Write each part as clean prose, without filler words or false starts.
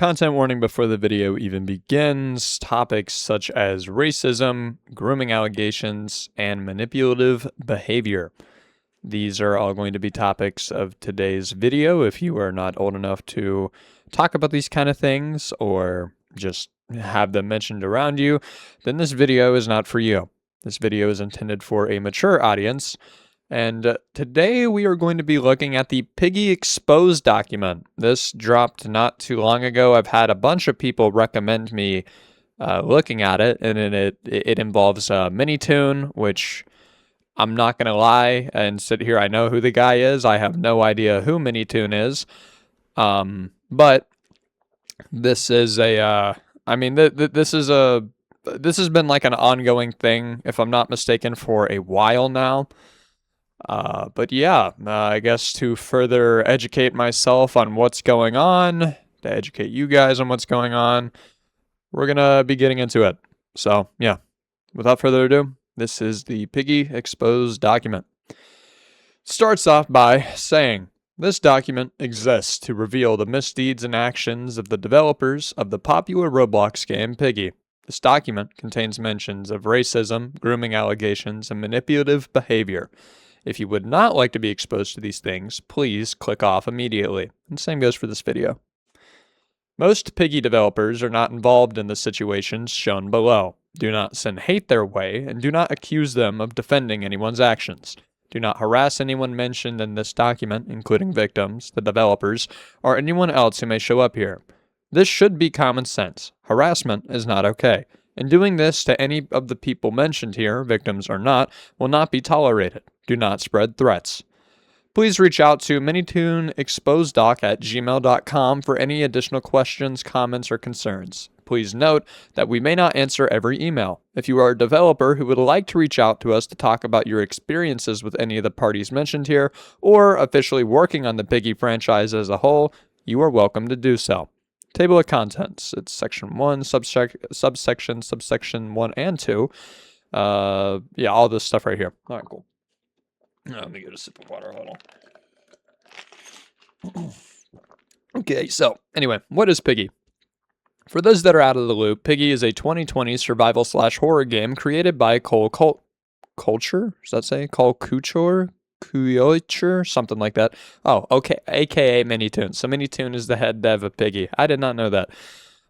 Content warning before the video even begins. Topics such as racism, grooming allegations, and manipulative behavior. These are all going to be topics of today's video. If you are not old enough to talk about these kind of things or just have them mentioned around you, then this video is not for you. This video is intended for a mature audience. And today we are going to be looking at the Piggy Exposed document. This dropped not too long ago. I've had a bunch of people recommend me looking at it, and it involves Minitoon, which I'm not going to lie and sit here. I know who the guy is. I have no idea who Minitoon is. But this is this has been like an ongoing thing, if I'm not mistaken, for a while now. But yeah, I guess to further educate myself on what's going on, to educate you guys on what's going on, we're gonna be getting into it. So yeah, without further ado, this is the Piggy Exposed document. Starts off by saying, this document exists to reveal the misdeeds and actions of the developers of the popular Roblox game Piggy. This document contains mentions of racism, grooming allegations, and manipulative behavior. If you would not like to be exposed to these things, please click off immediately. And same goes for this video. Most Piggy developers are not involved in the situations shown below. Do not send hate their way, and do not accuse them of defending anyone's actions. Do not harass anyone mentioned in this document, including victims, the developers, or anyone else who may show up here. This should be common sense. Harassment is not okay. And doing this to any of the people mentioned here, victims or not, will not be tolerated. Do not spread threats. Please reach out to minitoonexposeddoc@gmail.com for any additional questions, comments, or concerns. Please note that we may not answer every email. If you are a developer who would like to reach out to us to talk about your experiences with any of the parties mentioned here, or officially working on the Piggy franchise as a whole, you are welcome to do so. Table of contents. It's section 1, subsection 1 and 2. Yeah, all this stuff right here. All right, cool. Let me get a sip of water. Hold on. Okay, so anyway, what is Piggy? For those that are out of the loop, Piggy is a 2020 survival/horror game created by Cole Culture. Does that say Cole Couture? Couture, something like that. Oh, okay, aka Minitoon. So Minitoon is the head dev of Piggy. I did not know that.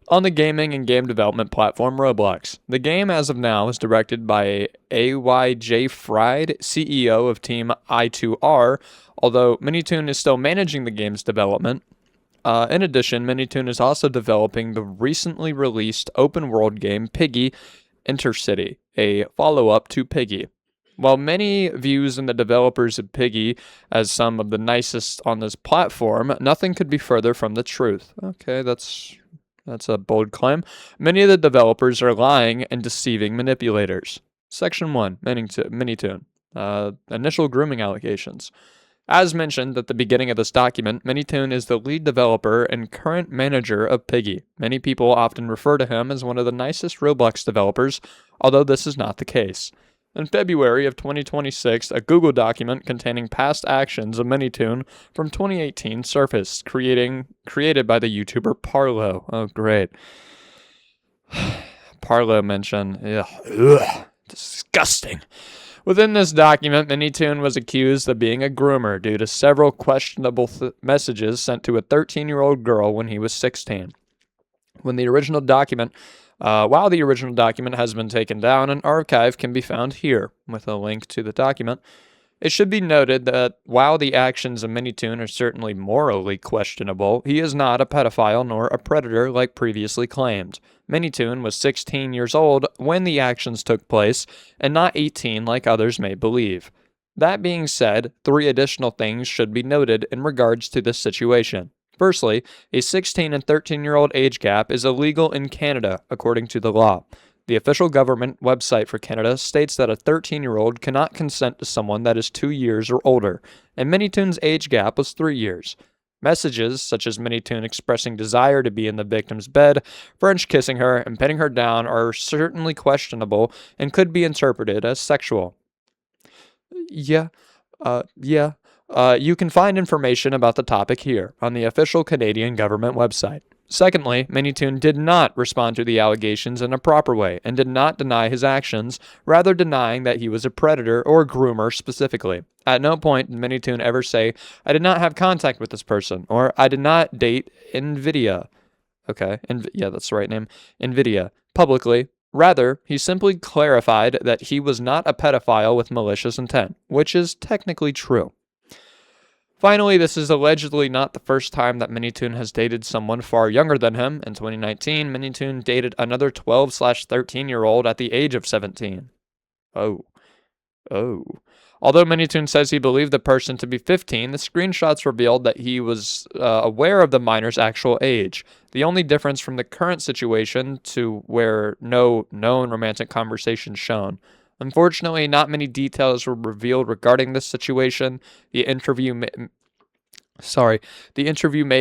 On the gaming and game development platform Roblox. The game, as of now, is directed by AYJ Fried, CEO of Team I2R, although Minitoon is still managing the game's development. In addition, Minitoon is also developing the recently released open-world game Piggy Intercity, a follow-up to Piggy. While many views in the developers of Piggy as some of the nicest on this platform, nothing could be further from the truth. Okay, that's a bold claim. Many of the developers are lying and deceiving manipulators. Section 1, Minitoon. Initial grooming allegations. As mentioned at the beginning of this document, Minitoon is the lead developer and current manager of Piggy. Many people often refer to him as one of the nicest Roblox developers, although this is not the case. In February of 2026, a Google document containing past actions of Minitoon from 2018 surfaced, created by the YouTuber Parlo. Oh, great. Parlo mention. Ugh, disgusting. Within this document, Minitoon was accused of being a groomer due to several questionable messages sent to a 13-year-old girl when he was 16. While the original document has been taken down, an archive can be found here, with a link to the document. It should be noted that while the actions of Minitoon are certainly morally questionable, he is not a pedophile nor a predator like previously claimed. Minitoon was 16 years old when the actions took place, and not 18 like others may believe. That being said, 3 additional things should be noted in regards to this situation. Firstly, a 16 and 13-year-old age gap is illegal in Canada, according to the law. The official government website for Canada states that a 13-year-old cannot consent to someone that is 2 years or older, and Minitoon's age gap was 3 years. Messages, such as Minitoon expressing desire to be in the victim's bed, French kissing her, and petting her down are certainly questionable and could be interpreted as sexual. You can find information about the topic here on the official Canadian government website. Secondly, Minitoon did not respond to the allegations in a proper way and did not deny his actions, rather denying that he was a predator or groomer specifically. At no point did Minitoon ever say, I did not have contact with this person, or I did not date NVIDIA. Okay, yeah, that's the right name. NVIDIA. Publicly. Rather, he simply clarified that he was not a pedophile with malicious intent, which is technically true. Finally, this is allegedly not the first time that Minitoon has dated someone far younger than him. In 2019, Minitoon dated another 12/13-year-old at the age of 17. Oh. Although Minitoon says he believed the person to be 15, the screenshots revealed that he was aware of the minor's actual age. The only difference from the current situation to where no known romantic conversation shown. Unfortunately, not many details were revealed regarding this situation. The interview made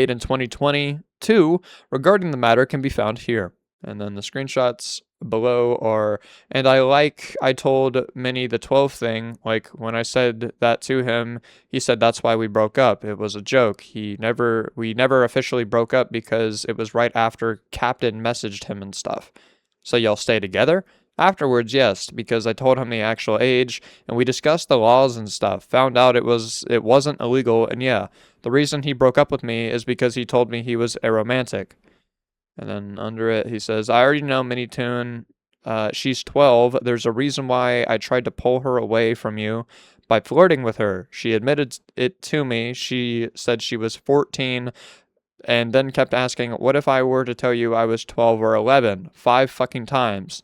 in 2022 regarding the matter can be found here. And then the screenshots below are, and I told Minnie the 12 thing, like when I said that to him, he said that's why we broke up. It was a joke. We never officially broke up because it was right after Captain messaged him and stuff. So y'all stay together? Afterwards, yes, because I told him the actual age, and we discussed the laws and stuff, found out it wasn't illegal, and yeah, the reason he broke up with me is because he told me he was aromantic. And then under it, he says, I already know Minitoon, she's 12, there's a reason why I tried to pull her away from you by flirting with her. She admitted it to me, she said she was 14, and then kept asking, what if I were to tell you I was 12 or 11? 5 fucking times.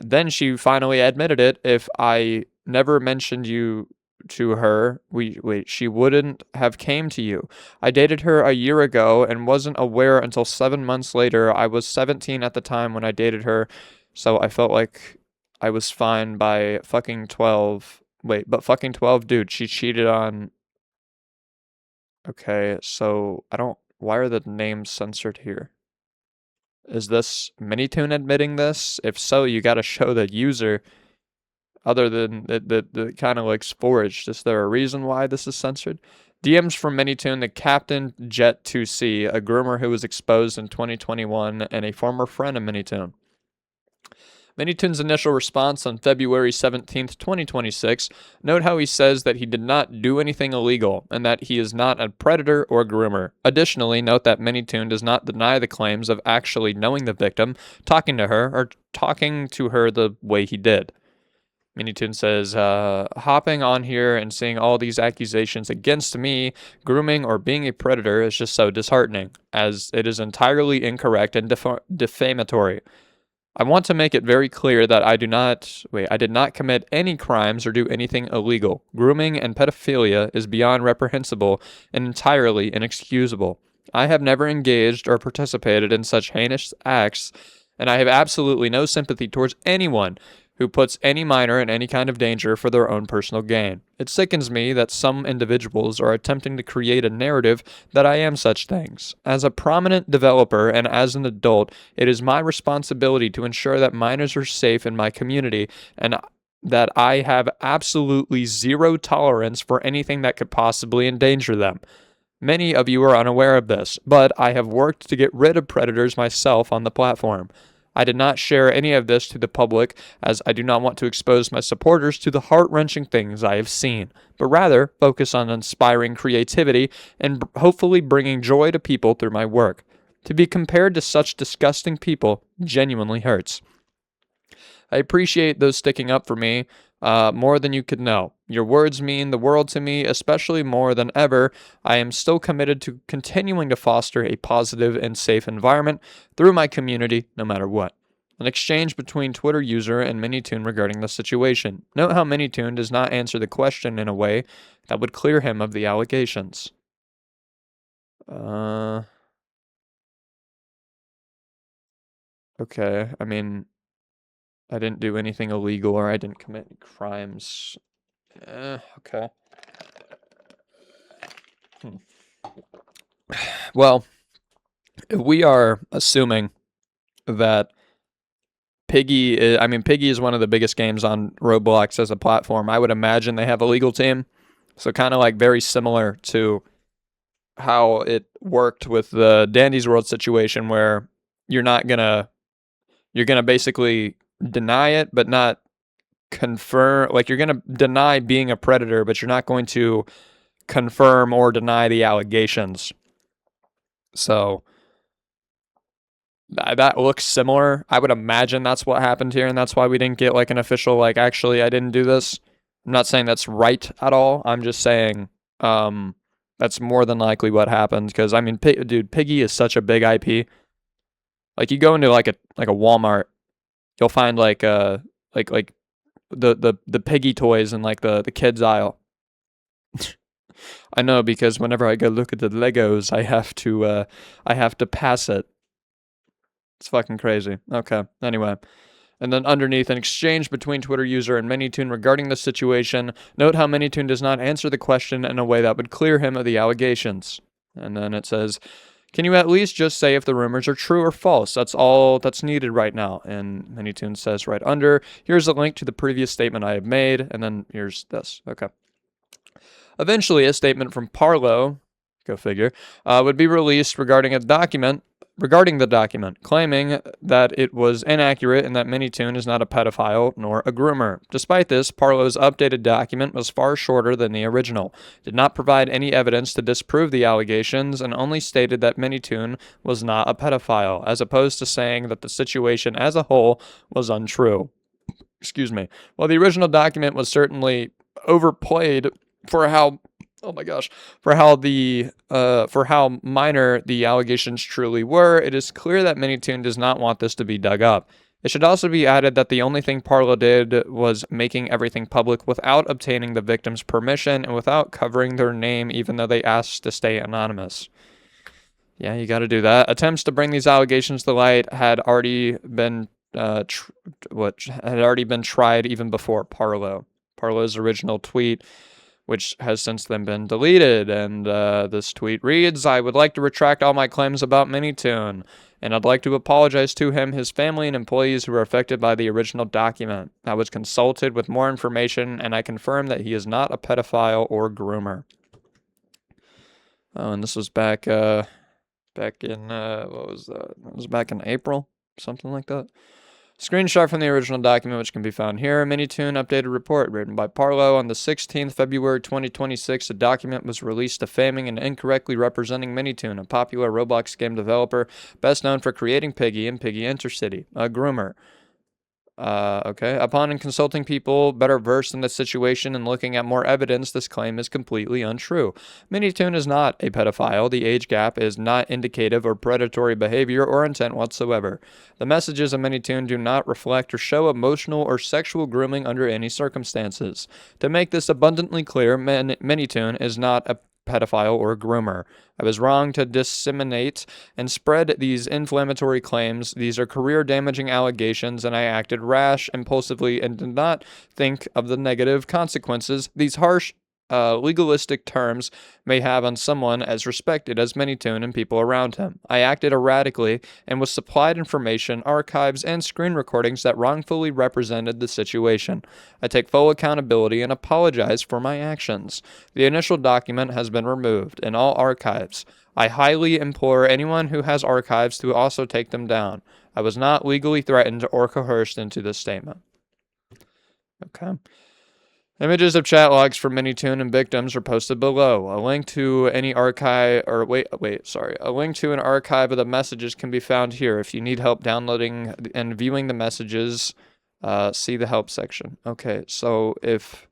Then she finally admitted it. If I never mentioned you to her, she wouldn't have came to you. I dated her a year ago and wasn't aware until 7 months later. I was 17 at the time when I dated her, so I felt like I was fine by fucking 12. Wait, but fucking 12, dude, she cheated on... Okay, so why are the names censored here? Is this Minitoon admitting this? If so, you gotta show the user, other than the kind of like foraged. Is there a reason why this is censored? DMs from Minitoon, the Captain Jet 2C, a groomer who was exposed in 2021 and a former friend of Minitoon. Minitoon's initial response on February 17th, 2026, note how he says that he did not do anything illegal and that he is not a predator or groomer. Additionally, note that Minitoon does not deny the claims of actually knowing the victim, talking to her, or talking to her the way he did. Minitoon says, hopping on here and seeing all these accusations against me, grooming or being a predator is just so disheartening, as it is entirely incorrect and defamatory. I want to make it very clear that I did not commit any crimes or do anything illegal. Grooming and pedophilia is beyond reprehensible and entirely inexcusable. I have never engaged or participated in such heinous acts, and I have absolutely no sympathy towards anyone who puts any minor in any kind of danger for their own personal gain. It sickens me that some individuals are attempting to create a narrative that I am such things. As a prominent developer and as an adult, it is my responsibility to ensure that minors are safe in my community and that I have absolutely zero tolerance for anything that could possibly endanger them. Many of you are unaware of this, but I have worked to get rid of predators myself on the platform. I did not share any of this to the public as I do not want to expose my supporters to the heart-wrenching things I have seen, but rather focus on inspiring creativity and hopefully bringing joy to people through my work. To be compared to such disgusting people genuinely hurts. I appreciate those sticking up for me more than you could know. Your words mean the world to me, especially more than ever. I am still committed to continuing to foster a positive and safe environment through my community, no matter what. An exchange between Twitter user and Minitoon regarding the situation. Note how Minitoon does not answer the question in a way that would clear him of the allegations. Okay, I mean, I didn't do anything illegal or I didn't commit any crimes. Okay. Well, if we are assuming that Piggy is one of the biggest games on Roblox as a platform. I would imagine they have a legal team. So kind of like very similar to how it worked with the Dandy's World situation, where you're gonna basically deny it, but not confirm. Like, you're gonna deny being a predator, but you're not going to confirm or deny the allegations. So that looks similar. I would imagine that's what happened here, and that's why we didn't get like an official, like, actually I didn't do this. I'm not saying that's right at all. I'm just saying that's more than likely what happened, because I mean, dude, Piggy is such a big IP. Like, you go into like a Walmart, you'll find like the Piggy toys in like the kids aisle. I know, because whenever I go look at the Legos, I have to pass it. It's fucking crazy. Okay. Anyway. And then underneath, an exchange between Twitter user and Minitoon regarding the situation. Note how Minitoon does not answer the question in a way that would clear him of the allegations. And then it says, can you at least just say if the rumors are true or false? That's all that's needed right now. And Minitoon says right under, here's a link to the previous statement I have made. And then here's this. Okay. Eventually, a statement from Parlo, go figure, would be released regarding the document, claiming that it was inaccurate and that Minitoon is not a pedophile nor a groomer. Despite this, Parlo's updated document was far shorter than the original, did not provide any evidence to disprove the allegations, and only stated that Minitoon was not a pedophile, as opposed to saying that the situation as a whole was untrue. Excuse me. While the original document was certainly overplayed for how for how minor the allegations truly were, it is clear that Minitoon does not want this to be dug up. It should also be added that the only thing Parlo did was making everything public without obtaining the victim's permission and without covering their name, even though they asked to stay anonymous. Yeah, you got to do that. Attempts to bring these allegations to light had already been tried even before Parlo. Parlo's original tweet, which has since then been deleted. And this tweet reads, I would like to retract all my claims about Minitoon, and I'd like to apologize to him, his family, and employees who were affected by the original document. I was consulted with more information, and I confirm that he is not a pedophile or groomer. Oh, and this was back in, what was that? It was back in April, something like that. Screenshot from the original document, which can be found here. Minitoon updated report written by Parlo on the 16th February 2026. A document was released defaming and incorrectly representing Minitoon, a popular Roblox game developer best known for creating Piggy and Piggy Intercity, a groomer. Okay. Upon consulting people better versed in the situation and looking at more evidence, this claim is completely untrue. Minitoon is not a pedophile. The age gap is not indicative of predatory behavior or intent whatsoever. The messages of Minitoon do not reflect or show emotional or sexual grooming under any circumstances. To make this abundantly clear, Minitoon is not a pedophile or groomer. I was wrong to disseminate and spread these inflammatory claims. These are career-damaging allegations, and I acted rash, impulsively, and did not think of the negative consequences these harsh, legalistic terms may have on someone as respected as Minitoon and people around him. I acted erratically and was supplied information, archives, and screen recordings that wrongfully represented the situation. I take full accountability and apologize for my actions. The initial document has been removed in all archives. I highly implore anyone who has archives to also take them down. I was not legally threatened or coerced into this statement. Okay. Images of chat logs from Minitoon and victims are posted below. A link to any archive, a link to an archive of the messages can be found here. If you need help downloading and viewing the messages, see the help section. Okay, so if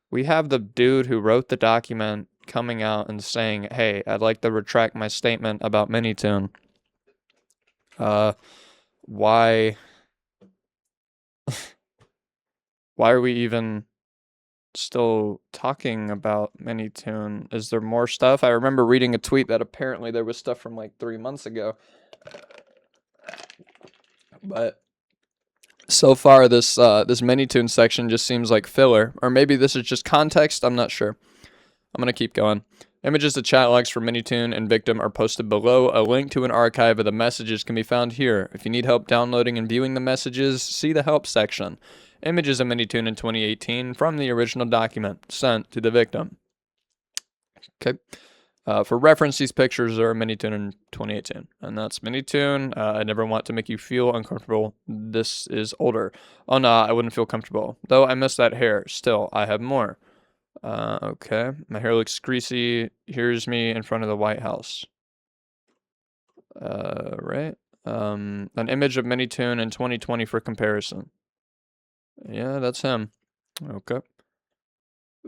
we have the dude who wrote the document coming out and saying, hey, I'd like to retract my statement about Minitoon, why are we even still talking about Minitoon? Is there more stuff? I remember reading a tweet that apparently there was stuff from like 3 months ago. But so far this Minitoon section just seems like filler. Or maybe this is just context, I'm not sure. I'm gonna keep going. Images of chat logs for Minitoon and victim are posted below. A link to an archive of the messages can be found here. If you need help downloading and viewing the messages, see the help section. Images of Minitoon in 2018 from the original document sent to the victim. Okay. For reference, these pictures are Minitoon in 2018, and that's Minitoon. I never want to make you feel uncomfortable. This is older. Oh no, I wouldn't feel comfortable. Though I miss that hair. Still, I have more. Okay. My hair looks greasy. Here's me in front of the White House. Right. An image of Minitoon in 2020 for comparison. Yeah, that's him. Okay.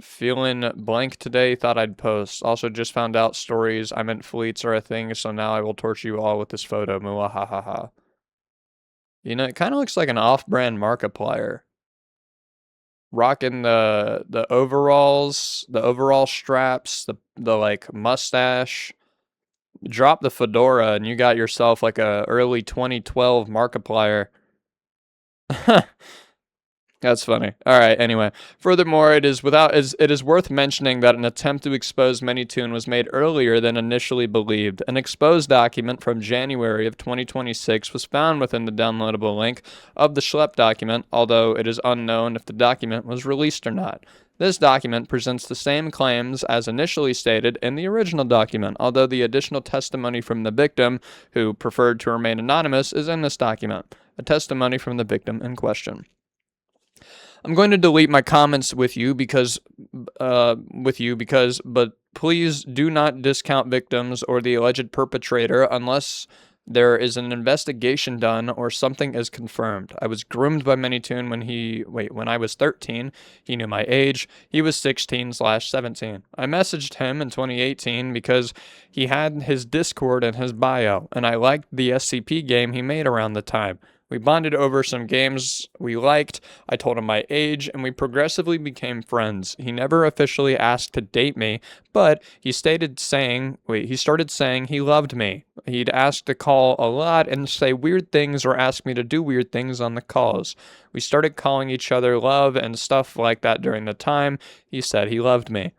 Feeling blank today, thought I'd post. Also just found out stories I meant fleets are a thing, so now I will torture you all with this photo. Muahahaha. You know, it kind of looks like an off-brand Markiplier. Rocking the overalls, the overall straps, the like mustache. Drop the fedora and you got yourself like a early 2012 Markiplier. That's funny. All right. Anyway, furthermore, it is worth mentioning that an attempt to expose Minitoon was made earlier than initially believed. An exposed document from January of 2026 was found within the downloadable link of the Schlep document, although it is unknown if the document was released or not. This document presents the same claims as initially stated in the original document, although the additional testimony from the victim, who preferred to remain anonymous, is in this document. A testimony from the victim in question. I'm going to delete my comments with you because, but please do not discount victims or the alleged perpetrator unless there is an investigation done or something is confirmed. I was groomed by Minitoon when I was 13. He knew my age. He was 16/17. I messaged him in 2018 because he had his Discord in his bio, and I liked the SCP game he made around the time. We bonded over some games we liked, I told him my age, and we progressively became friends. He never officially asked to date me, but he started saying he loved me. He'd ask to call a lot and say weird things or ask me to do weird things on the calls. We started calling each other love and stuff like that during the time he said he loved me.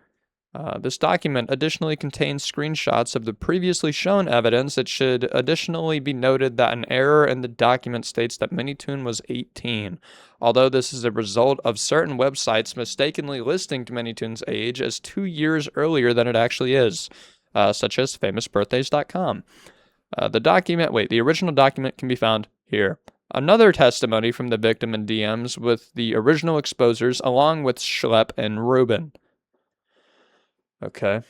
This document additionally contains screenshots of the previously shown evidence. It should additionally be noted that an error in the document states that Minitoon was 18, although this is a result of certain websites mistakenly listing Minitoon's age as 2 years earlier than it actually is, such as famousbirthdays.com. The original document can be found here. Another testimony from the victim in DMs with the original exposers along with Schlep and Ruben. Okay.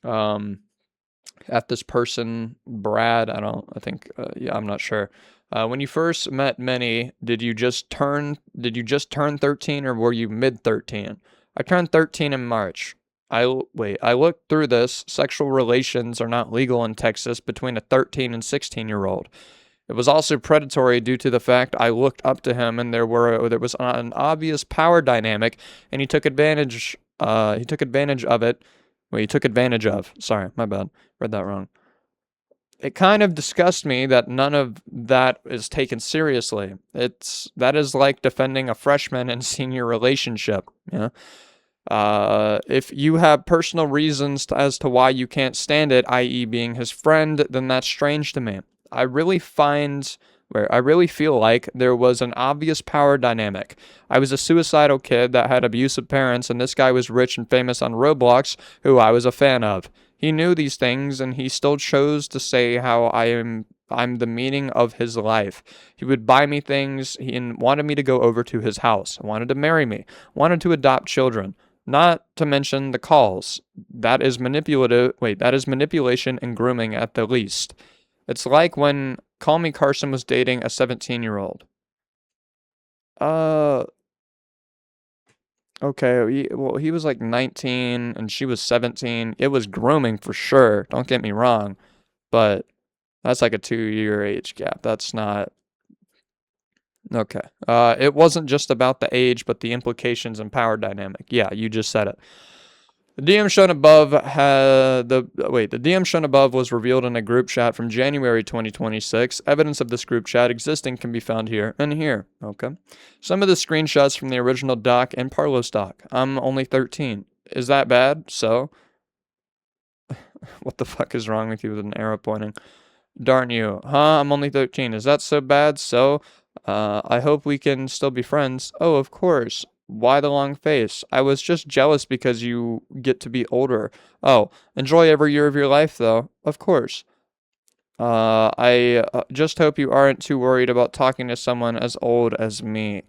At this person, Brad, I'm not sure. When you first met Minnie, did you just turn 13 or were you mid 13? I turned 13 in March. I looked through this. Sexual relations are not legal in Texas between a 13 and 16-year-old. It was also predatory due to the fact I looked up to him and there was an obvious power dynamic and he took advantage of it. He took advantage of. Sorry, my bad. Read that wrong. It kind of disgusts me that none of that is taken seriously. That is like defending a freshman and senior relationship. Yeah. If you have personal reasons as to why you can't stand it, i.e. being his friend, then that's strange to me. I really feel like there was an obvious power dynamic. I was a suicidal kid that had abusive parents, and this guy was rich and famous on Roblox, who I was a fan of. He knew these things, and he still chose to say how I'm the meaning of his life. He would buy me things and wanted me to go over to his house, wanted to marry me, wanted to adopt children. Not to mention the calls. That is manipulation and grooming at the least. It's like when Call Me Carson was dating a 17-year-old. Okay, he was like 19 and she was 17. It was grooming for sure, don't get me wrong. But that's like a 2-year age gap. That's not... Okay. It wasn't just about the age, but the implications and power dynamic. Yeah, you just said it. The DM shown above was revealed in a group chat from January 2026. Evidence of this group chat existing can be found here and here. Okay. Some of the screenshots from the original doc and Parlos doc. I'm only 13. Is that bad? So? What the fuck is wrong with you with an arrow pointing? Darn you. Huh? I'm only 13. Is that so bad? So? I hope we can still be friends. Oh, of course. Why the long face? I was just jealous because you get to be older. Oh, enjoy every year of your life, though. Of course. I just hope you aren't too worried about talking to someone as old as me.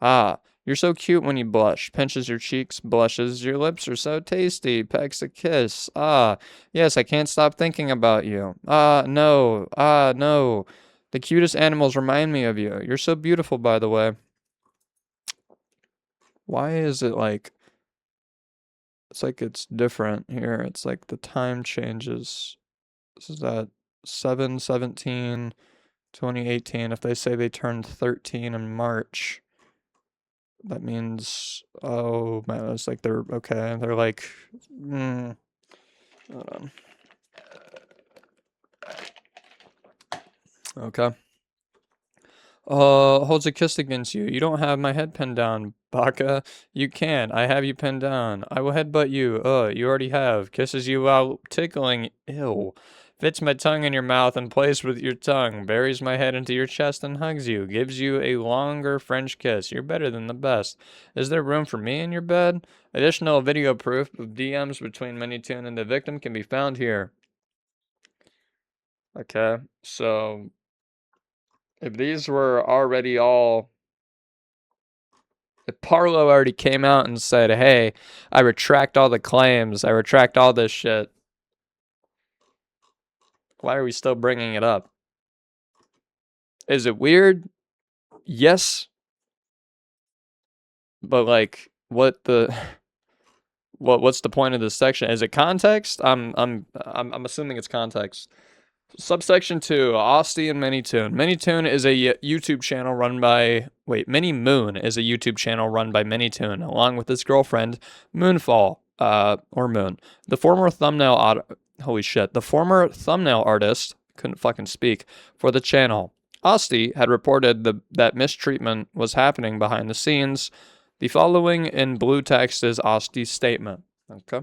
Ah, you're so cute when you blush. Pinches your cheeks, blushes. Your lips are so tasty. Pecks a kiss. Ah, yes, I can't stop thinking about you. Ah, no. Ah, no. The cutest animals remind me of you. You're so beautiful, by the way. Why is it like... It's like it's different here. It's like the time changes. This is at 7/17/2018. If they say they turned 13 in March, that means, oh man, it's like they're okay. They're like, hold on. Okay. Holds a kiss against you. You don't have my head pinned down, Baka. You can. I have you pinned down. I will headbutt you. You already have. Kisses you while tickling. Ew. Fits my tongue in your mouth and plays with your tongue. Buries my head into your chest and hugs you. Gives you a longer French kiss. You're better than the best. Is there room for me in your bed? Additional video proof of DMs between Minitoon and the victim can be found here. Okay, so... If these were already all... If Parlo already came out and said, hey, I retract all the claims, I retract all this shit, why are we still bringing it up? Is it weird? Yes. But like, what's the point of this section? Is it context? I'm assuming it's context. Subsection 2, Austy and Minitoon. Minitoon is a YouTube channel run by... Minimoon is a YouTube channel run by Minitoon, along with his girlfriend, Moonfall, or Moon. The former thumbnail... The former thumbnail artist, couldn't fucking speak, for the channel. Austy had reported that mistreatment was happening behind the scenes. The following in blue text is Austy's statement. Okay.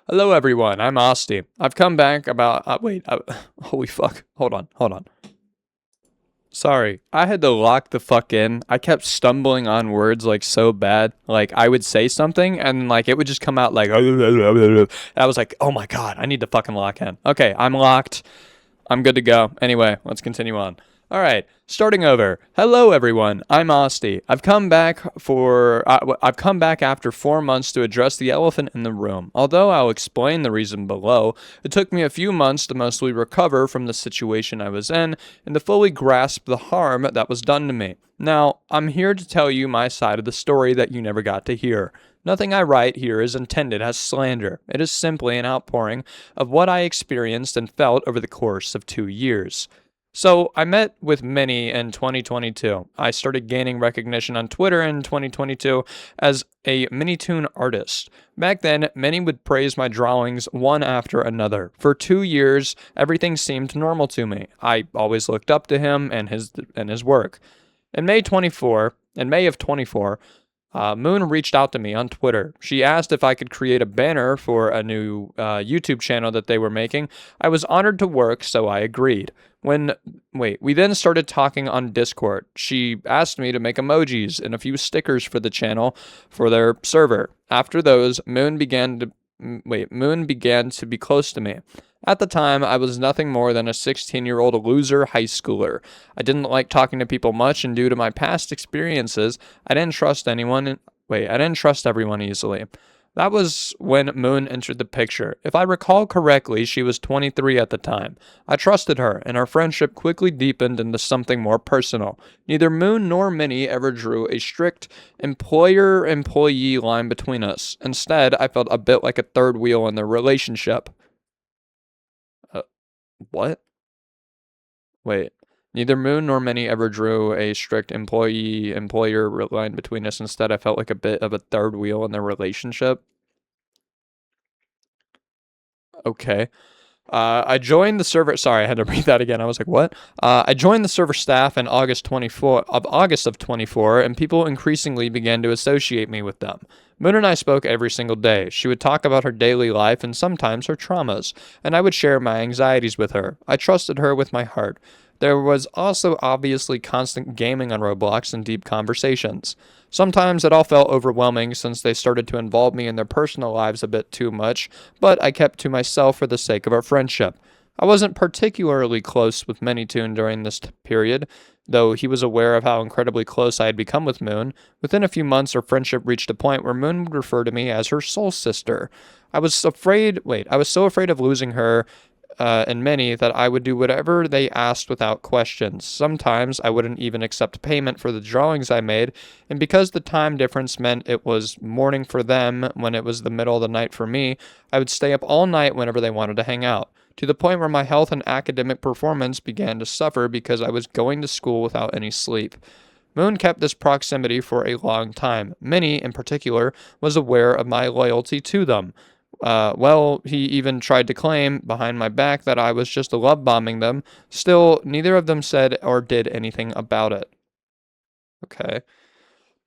Hello everyone, I'm Austy. I've come back about... holy fuck. Hold on. Sorry, I had to lock the fuck in. I kept stumbling on words like so bad. Like I would say something and like it would just come out like... I was like, oh my god, I need to fucking lock in. Okay, I'm locked. I'm good to go. Anyway, let's continue on. Alright, starting over. Hello everyone, I'm Austy. I've come back after 4 months to address the elephant in the room. Although I'll explain the reason below, it took me a few months to mostly recover from the situation I was in and to fully grasp the harm that was done to me. Now, I'm here to tell you my side of the story that you never got to hear. Nothing I write here is intended as slander. It is simply an outpouring of what I experienced and felt over the course of 2 years. So, I met with Minnie in 2022. I started gaining recognition on Twitter in 2022 as a Minitoon artist. Back then, Minnie would praise my drawings one after another. For 2 years, everything seemed normal to me. I always looked up to him and his work. In May of 24, Moon reached out to me on Twitter. She asked if I could create a banner for a new YouTube channel that they were making. I was honored to work, so I agreed. We then started talking on Discord. She asked me to make emojis and a few stickers for the channel for their server. After those, Moon began to be close to me. At the time, I was nothing more than a 16-year-old loser high schooler. I didn't like talking to people much, and due to my past experiences, I didn't trust everyone easily. That was when Moon entered the picture. If I recall correctly, she was 23 at the time. I trusted her, and our friendship quickly deepened into something more personal. Neither Moon nor Minnie ever drew a strict employer-employee line between us. Instead, I felt a bit like a third wheel in their relationship. What? Neither Moon nor Minnie ever drew a strict employee-employer line between us. Instead, I felt like a bit of a third wheel in their relationship. Okay. I joined the server... Sorry, I had to read that again. I was like, what? I joined the server staff in August of 24, and people increasingly began to associate me with them. Moon and I spoke every single day. She would talk about her daily life and sometimes her traumas, and I would share my anxieties with her. I trusted her with my heart. There was also obviously constant gaming on Roblox and deep conversations. Sometimes it all felt overwhelming since they started to involve me in their personal lives a bit too much, but I kept to myself for the sake of our friendship. I wasn't particularly close with Minitoon during this period, though he was aware of how incredibly close I had become with Moon. Within a few months, our friendship reached a point where Moon would refer to me as her soul sister. I was so afraid of losing her and many that I would do whatever they asked without questions. Sometimes I wouldn't even accept payment for the drawings I made, and because the time difference meant it was morning for them when it was the middle of the night for me, I would stay up all night whenever they wanted to hang out, to the point where my health and academic performance began to suffer because I was going to school without any sleep. Moon kept this proximity for a long time. Minnie, in particular, was aware of my loyalty to them. He even tried to claim behind my back that I was just love bombing them. Still, neither of them said or did anything about it. Okay.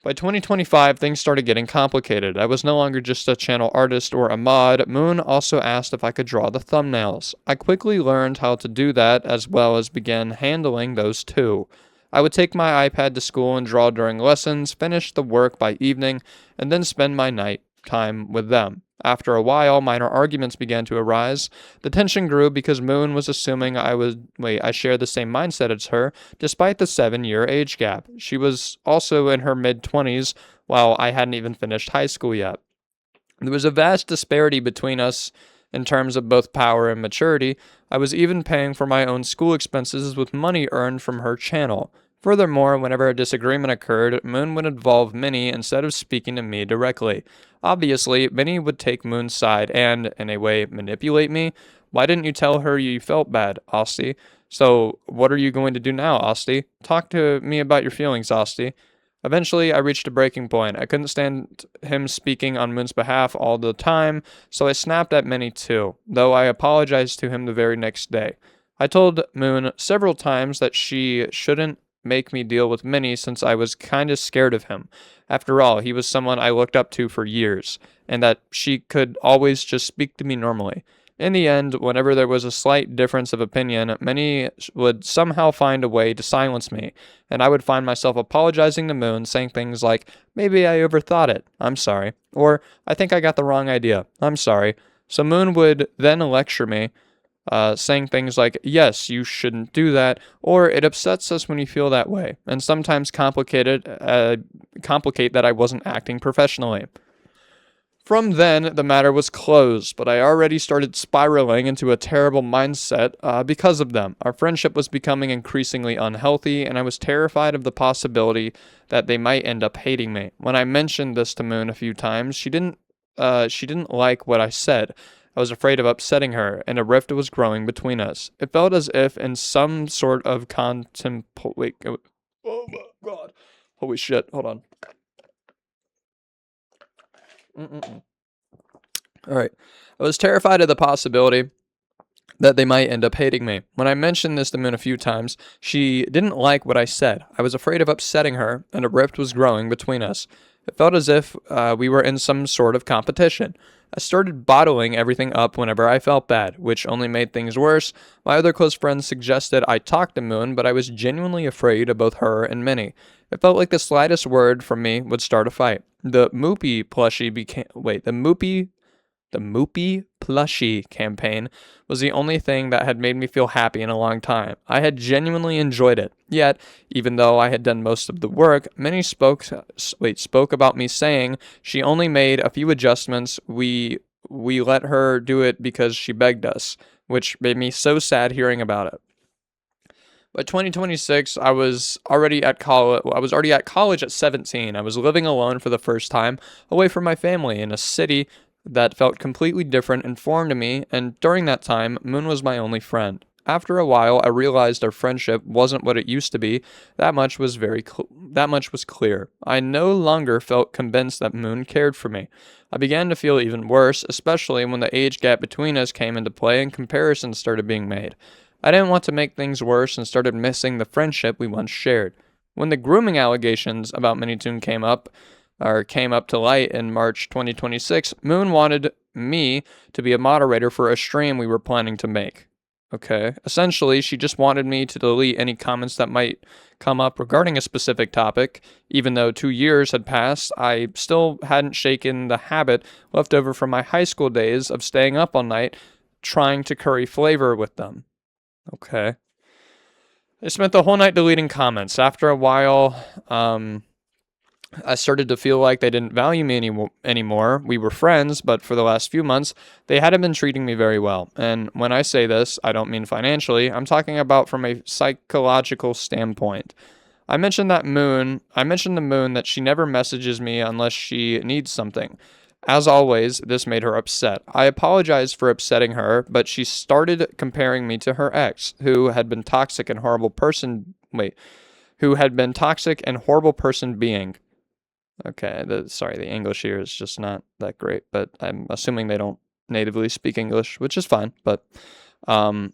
By 2025, things started getting complicated. I was no longer just a channel artist or a mod. Moon also asked if I could draw the thumbnails. I quickly learned how to do that, as well as began handling those too. I would take my iPad to school and draw during lessons, finish the work by evening, and then spend my night time with them. After a while, minor arguments began to arise. The tension grew because Moon was assuming I shared the same mindset as her, despite the 7-year age gap. She was also in her mid-20s, while I hadn't even finished high school yet. There was a vast disparity between us in terms of both power and maturity. I was even paying for my own school expenses with money earned from her channel. Furthermore, whenever a disagreement occurred, Moon would involve Minnie instead of speaking to me directly. Obviously, Minnie would take Moon's side and, in a way, manipulate me. Why didn't you tell her you felt bad, Asti? So, what are you going to do now, Asti? Talk to me about your feelings, Asti. Eventually, I reached a breaking point. I couldn't stand him speaking on Moon's behalf all the time, so I snapped at Minnie too, though I apologized to him the very next day. I told Moon several times that she shouldn't make me deal with Minnie since I was kind of scared of him. After all, he was someone I looked up to for years, and that she could always just speak to me normally. In the end, whenever there was a slight difference of opinion, Minnie would somehow find a way to silence me, and I would find myself apologizing to Moon, saying things like, "Maybe I overthought it. I'm sorry." Or, "I think I got the wrong idea. I'm sorry." So Moon would then lecture me, saying things like, "Yes, you shouldn't do that," or "It upsets us when you feel that way," and sometimes complicate that I wasn't acting professionally. From then, the matter was closed, but I already started spiraling into a terrible mindset because of them. Our friendship was becoming increasingly unhealthy, and I was terrified of the possibility that they might end up hating me. When I mentioned this to Moon a few times, she didn't like what I said. I was afraid of upsetting her, and a rift was growing between us. It felt as if in some sort of oh my god. Holy shit, hold on. Alright. I was terrified of the possibility that they might end up hating me. When I mentioned this to Moon a few times, she didn't like what I said. I was afraid of upsetting her, and a rift was growing between us. It felt as if we were in some sort of competition. I started bottling everything up whenever I felt bad, which only made things worse. My other close friends suggested I talk to Moon, but I was genuinely afraid of both her and Minnie. It felt like the slightest word from me would start a fight. The Moopy plushie campaign was the only thing that had made me feel happy in a long time. I had genuinely enjoyed it. Yet, even though I had done most of the work, many spoke about me saying she only made a few adjustments. We let her do it because she begged us, which made me so sad hearing about it. By 2026, I was already at college at 17. I was living alone for the first time, away from my family in a city that felt completely different and foreign to me, and during that time, Moon was my only friend. After a while, I realized our friendship wasn't what it used to be. That much was clear. I no longer felt convinced that Moon cared for me. I began to feel even worse, especially when the age gap between us came into play and comparisons started being made. I didn't want to make things worse and started missing the friendship we once shared. When the grooming allegations about Minitoon came up to light in March 2026, Moon wanted me to be a moderator for a stream we were planning to make. Okay. Essentially, she just wanted me to delete any comments that might come up regarding a specific topic. Even though 2 years had passed, I still hadn't shaken the habit left over from my high school days of staying up all night trying to curry flavor with them. Okay. I spent the whole night deleting comments. After a while, I started to feel like they didn't value me anymore. We were friends, but for the last few months, they hadn't been treating me very well. And when I say this, I don't mean financially. I'm talking about from a psychological standpoint. I mentioned the moon that she never messages me unless she needs something. As always, this made her upset. I apologized for upsetting her, but she started comparing me to her ex, who had been toxic and horrible person. Wait, who had been toxic and horrible person being. Okay, the English here is just not that great, but I'm assuming they don't natively speak English, which is fine. But um,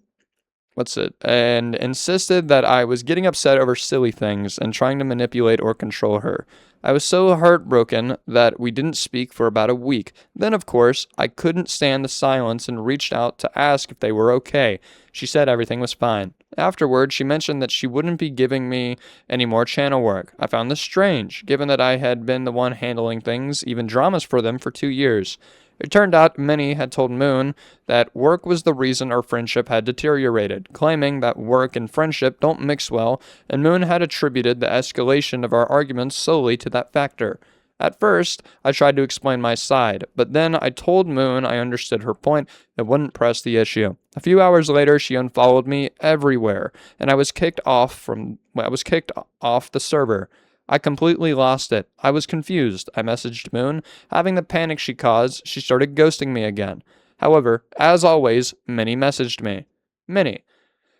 what's it? And insisted that I was getting upset over silly things and trying to manipulate or control her. I was so heartbroken that we didn't speak for about a week. Then, of course, I couldn't stand the silence and reached out to ask if they were okay. She said everything was fine. Afterward, she mentioned that she wouldn't be giving me any more channel work. I found this strange, given that I had been the one handling things, even dramas for them, for 2 years. It turned out many had told Moon that work was the reason our friendship had deteriorated, claiming that work and friendship don't mix well, and Moon had attributed the escalation of our arguments solely to that factor. At first, I tried to explain my side, but then I told Moon I understood her point and wouldn't press the issue. A few hours later, she unfollowed me everywhere, and I was kicked off the server. I completely lost it. I was confused. I messaged Moon. Having the panic she caused, she started ghosting me again. However, as always, Minnie messaged me. Minnie,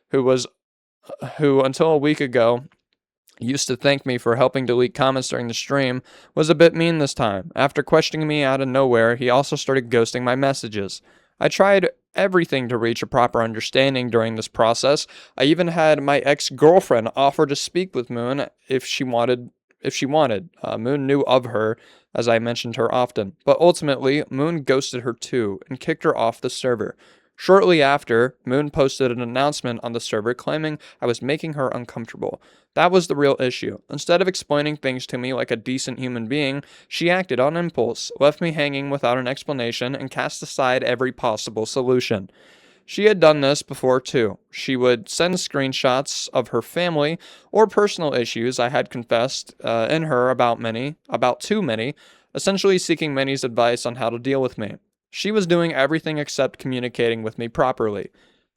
who until a week ago used to thank me for helping delete comments during the stream, was a bit mean this time. After questioning me out of nowhere, he also started ghosting my messages. I tried everything to reach a proper understanding during this process. I even had my ex-girlfriend offer to speak with Moon if she wanted. Moon knew of her, as I mentioned her often. But ultimately, Moon ghosted her too and kicked her off the server. Shortly after, Moon posted an announcement on the server claiming I was making her uncomfortable. That was the real issue. Instead of explaining things to me like a decent human being, she acted on impulse, left me hanging without an explanation, and cast aside every possible solution. She had done this before too. She would send screenshots of her family or personal issues I had confessed in her about too many, essentially seeking Minnie's advice on how to deal with me. She was doing everything except communicating with me properly.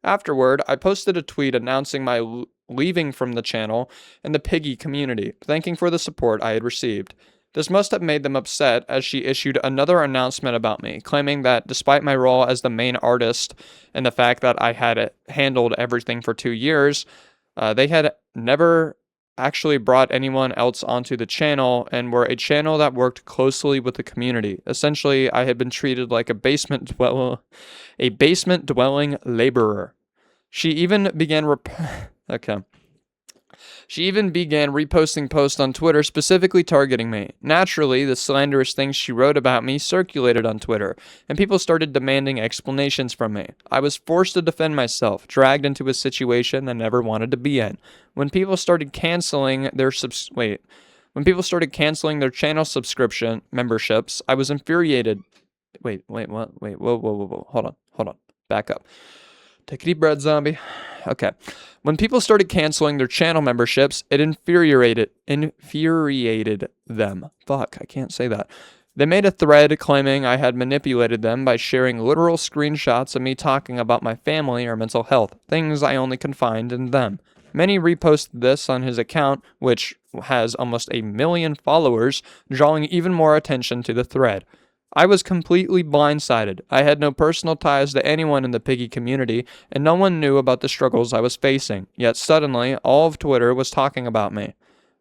Afterward, I posted a tweet announcing my leaving from the channel and the Piggy community, thanking for the support I had received. This must have made them upset, as she issued another announcement about me, claiming that despite my role as the main artist and the fact that I had handled everything for 2 years, they had never actually brought anyone else onto the channel and were a channel that worked closely with the community. Essentially, I had been treated like a basement dwelling laborer. She even began okay. She even began reposting posts on Twitter specifically targeting me. Naturally, the slanderous things she wrote about me circulated on Twitter, and people started demanding explanations from me. I was forced to defend myself, dragged into a situation I never wanted to be in. When people started canceling their channel subscription memberships, I was infuriated. Wait, what? Wait, whoa. Hold on. Back up. Take a deep breath, zombie. Okay. When people started canceling their channel memberships, it infuriated them. Fuck, I can't say that. They made a thread claiming I had manipulated them by sharing literal screenshots of me talking about my family or mental health, things I only confined in them. Many reposted this on his account, which has almost 1 million followers, drawing even more attention to the thread. I was completely blindsided. I had no personal ties to anyone in the Piggy community, and no one knew about the struggles I was facing. Yet suddenly, all of Twitter was talking about me.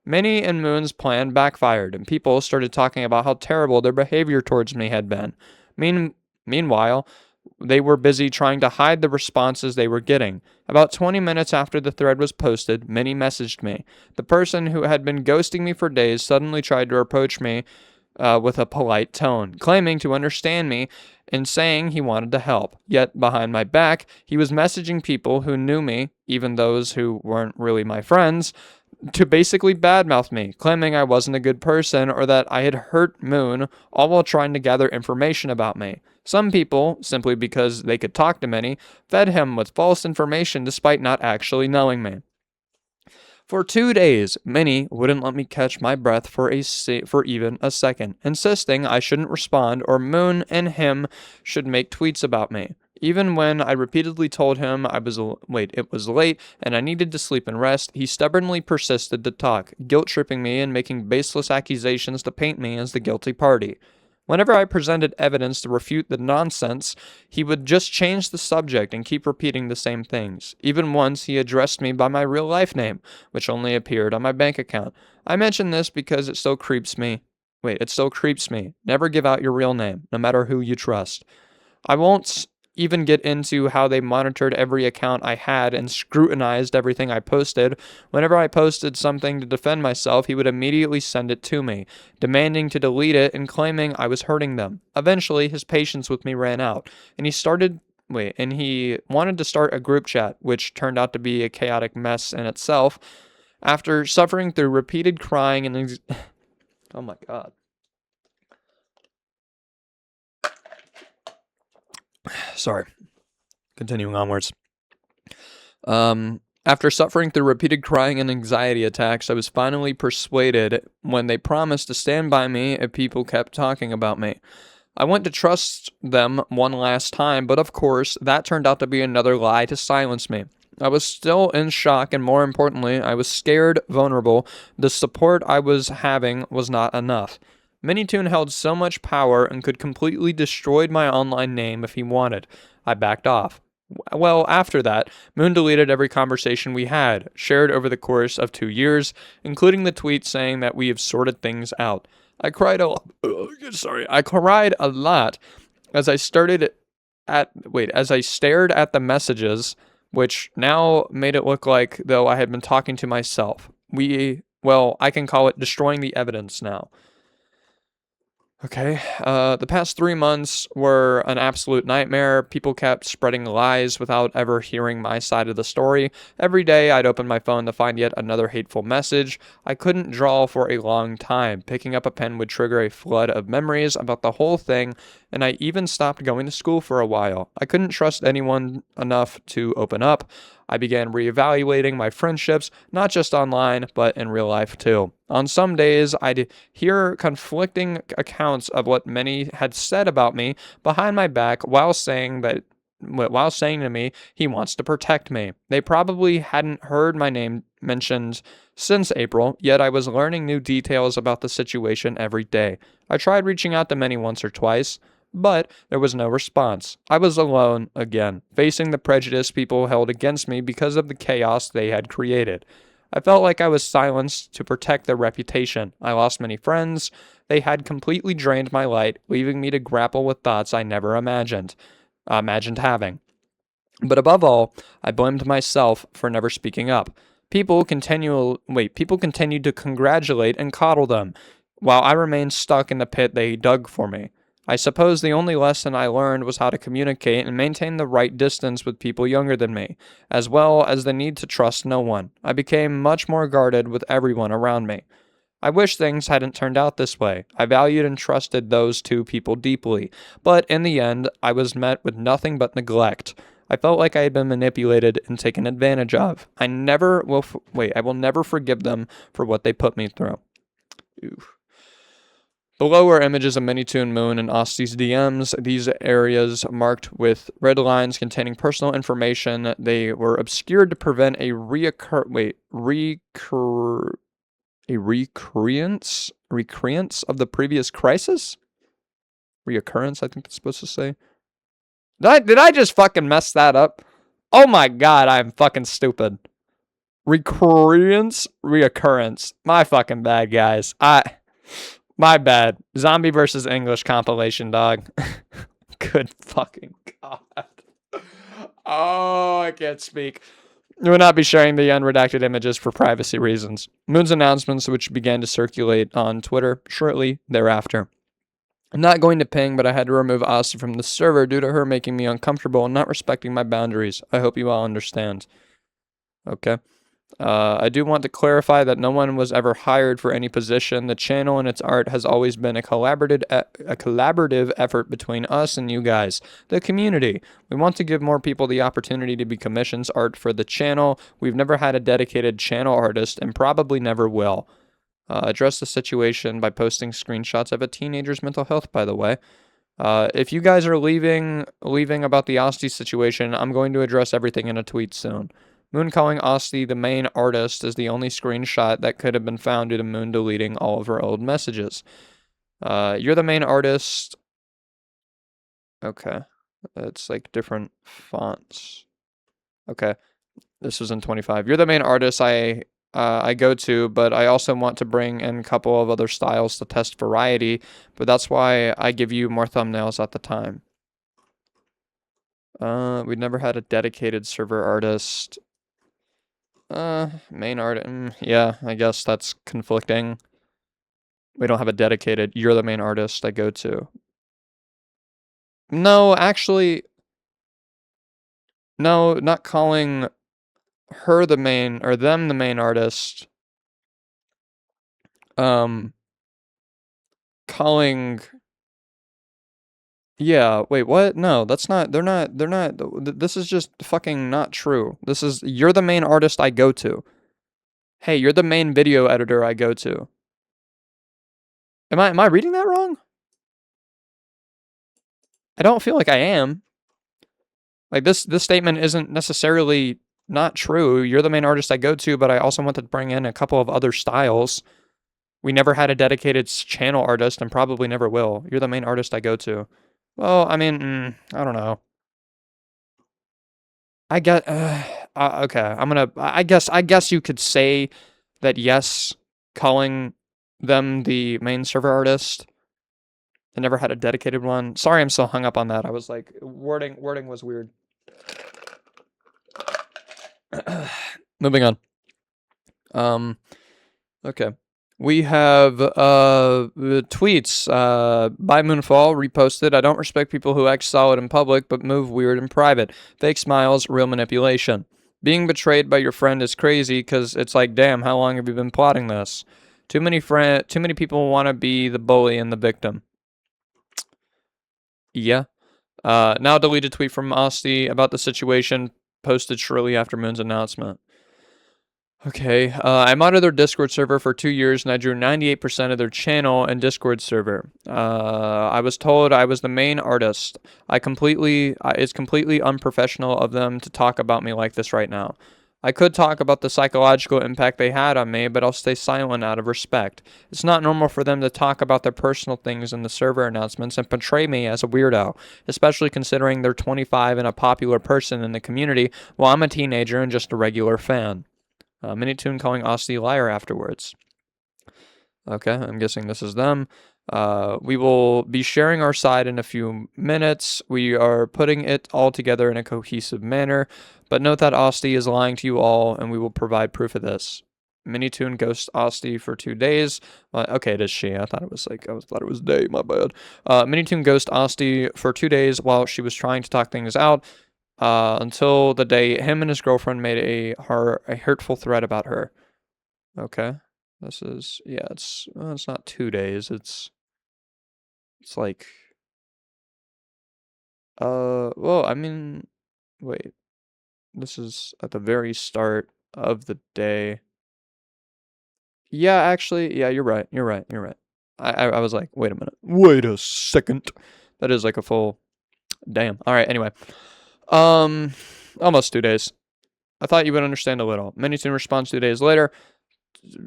Minnie and Moon's plan backfired, and people started talking about how terrible their behavior towards me had been. Meanwhile, they were busy trying to hide the responses they were getting. About 20 minutes after the thread was posted, Minnie messaged me. The person who had been ghosting me for days suddenly tried to approach me with a polite tone, claiming to understand me and saying he wanted to help. Yet, behind my back, he was messaging people who knew me, even those who weren't really my friends, to basically badmouth me, claiming I wasn't a good person or that I had hurt Moon, all while trying to gather information about me. Some people, simply because they could talk to many, fed him with false information despite not actually knowing me. For 2 days, Minnie wouldn't let me catch my breath for even a second, insisting I shouldn't respond or Moon and him should make tweets about me. Even when I repeatedly told him it was late and I needed to sleep and rest, he stubbornly persisted to talk, guilt-tripping me and making baseless accusations to paint me as the guilty party. Whenever I presented evidence to refute the nonsense, he would just change the subject and keep repeating the same things. Even once, he addressed me by my real-life name, which only appeared on my bank account. I mention this because it still creeps me. It still creeps me. Never give out your real name, no matter who you trust. I won't even get into how they monitored every account I had and scrutinized everything I posted. Whenever I posted something to defend myself, he would immediately send it to me, demanding to delete it and claiming I was hurting them. Eventually, his patience with me ran out, and he wanted to start a group chat, which turned out to be a chaotic mess in itself. After suffering through repeated crying and oh my god. Sorry. Continuing onwards. After suffering through repeated crying and anxiety attacks, I was finally persuaded when they promised to stand by me if people kept talking about me. I went to trust them one last time, but of course, that turned out to be another lie to silence me. I was still in shock, and more importantly, I was scared, vulnerable. The support I was having was not enough. Minitoon held so much power and could completely destroy my online name if he wanted. I backed off. Well, after that, Moon deleted every conversation we had, shared over the course of 2 years, including the tweet saying that we have sorted things out. I cried a lot. I cried a lot as I stared at the messages, which now made it look like though I had been talking to myself. I can call it destroying the evidence now. Okay, the past 3 months were an absolute nightmare. People kept spreading lies without ever hearing my side of the story. Every day I'd open my phone to find yet another hateful message. I couldn't draw for a long time. Picking up a pen would trigger a flood of memories about the whole thing, and I even stopped going to school for a while. I couldn't trust anyone enough to open up. I began reevaluating my friendships, not just online, but in real life too. On some days, I'd hear conflicting accounts of what many had said about me behind my back while saying to me he wants to protect me. They probably hadn't heard my name mentioned since April, yet I was learning new details about the situation every day. I tried reaching out to many once or twice, but there was no response. I was alone again, facing the prejudice people held against me because of the chaos they had created. I felt like I was silenced to protect their reputation. I lost many friends. They had completely drained my light, leaving me to grapple with thoughts I never imagined having. But above all, I blamed myself for never speaking up. People continued to congratulate and coddle them, while I remained stuck in the pit they dug for me. I suppose the only lesson I learned was how to communicate and maintain the right distance with people younger than me, as well as the need to trust no one. I became much more guarded with everyone around me. I wish things hadn't turned out this way. I valued and trusted those two people deeply, but in the end, I was met with nothing but neglect. I felt like I had been manipulated and taken advantage of. I will never forgive them for what they put me through. Oof. Below are images of Minitoon, Moon, and Austy's DMs. These areas marked with red lines containing personal information. They were obscured to prevent a recurrence of the previous crisis? Reoccurrence, I think that's supposed to say. Did I just fucking mess that up? Oh my god, I'm fucking stupid. Reoccurrence? My fucking bad, guys. My bad. Zombie versus English compilation, dog. Good fucking god. Oh, I can't speak. You will not be sharing the unredacted images for privacy reasons. Moon's announcements, which began to circulate on Twitter shortly thereafter. I'm not going to ping, but I had to remove Asti from the server due to her making me uncomfortable and not respecting my boundaries. I hope you all understand. Okay. I do want to clarify that no one was ever hired for any position. The channel and its art has always been a collaborative effort between us and you guys, the community. We want to give more people the opportunity to be commissions art for the channel. We've never had a dedicated channel artist and probably never will. Address the situation by posting screenshots of a teenager's mental health, by the way. If you guys are leaving about the Asti situation, I'm going to address everything in a tweet soon. Moon calling Asti the main artist is the only screenshot that could have been found due to Moon deleting all of her old messages. You're the main artist. Okay. It's like different fonts. Okay. This was in 25. You're the main artist I go to, but I also want to bring in a couple of other styles to test variety, but that's why I give you more thumbnails at the time. We never had a dedicated server artist. Main art, yeah, I guess that's conflicting. We don't have a dedicated, you're the main artist I go to. No, actually, no, not calling her the main, or them the main artist. Calling, yeah, wait, what? No, that's not, they're not, this is just fucking not true. This is, you're the main artist I go to. Hey, you're the main video editor I go to. Am I reading that wrong? I don't feel like I am. Like, this statement isn't necessarily not true. You're the main artist I go to, but I also want to bring in a couple of other styles. We never had a dedicated channel artist and probably never will. You're the main artist I go to. Well, I mean, I don't know. I get, okay, I guess you could say that yes, calling them the main server artist. I never had a dedicated one. Sorry, I'm still hung up on that. I was like, wording was weird. Moving on. Okay. We have tweets by Moonfall reposted. I don't respect people who act solid in public but move weird in private. Fake smiles, real manipulation. Being betrayed by your friend is crazy because it's like, damn, how long have you been plotting this? Too many people want to be the bully and the victim. Yeah. Now deleted tweet from Asti about the situation posted shortly after Moon's announcement. Okay, I modded their Discord server for 2 years and I drew 98% of their channel and Discord server. I was told I was the main artist. It's completely unprofessional of them to talk about me like this right now. I could talk about the psychological impact they had on me, but I'll stay silent out of respect. It's not normal for them to talk about their personal things in the server announcements and portray me as a weirdo, especially considering they're 25 and a popular person in the community, while I'm a teenager and just a regular fan. Minitoon calling Asti liar afterwards. Okay, I'm guessing this is them. We will be sharing our side in a few minutes. We are putting it all together in a cohesive manner, but note that Asti is lying to you all, and we will provide proof of this. Minitoon ghosts Asti for 2 days. Okay, it is she. I thought it was they. My bad. Minitoon ghosts Asti for 2 days while she was trying to talk things out. Until the day him and his girlfriend made a hurtful threat about her. Okay, this is, yeah, it's not 2 days. It's like, well, I mean, wait, this is at the very start of the day. Yeah, actually, yeah, you're right. I was like, wait a minute. Wait a second. That is like a full, damn. All right, anyway. Almost 2 days. I thought you would understand a little. Minitoon responds 2 days later.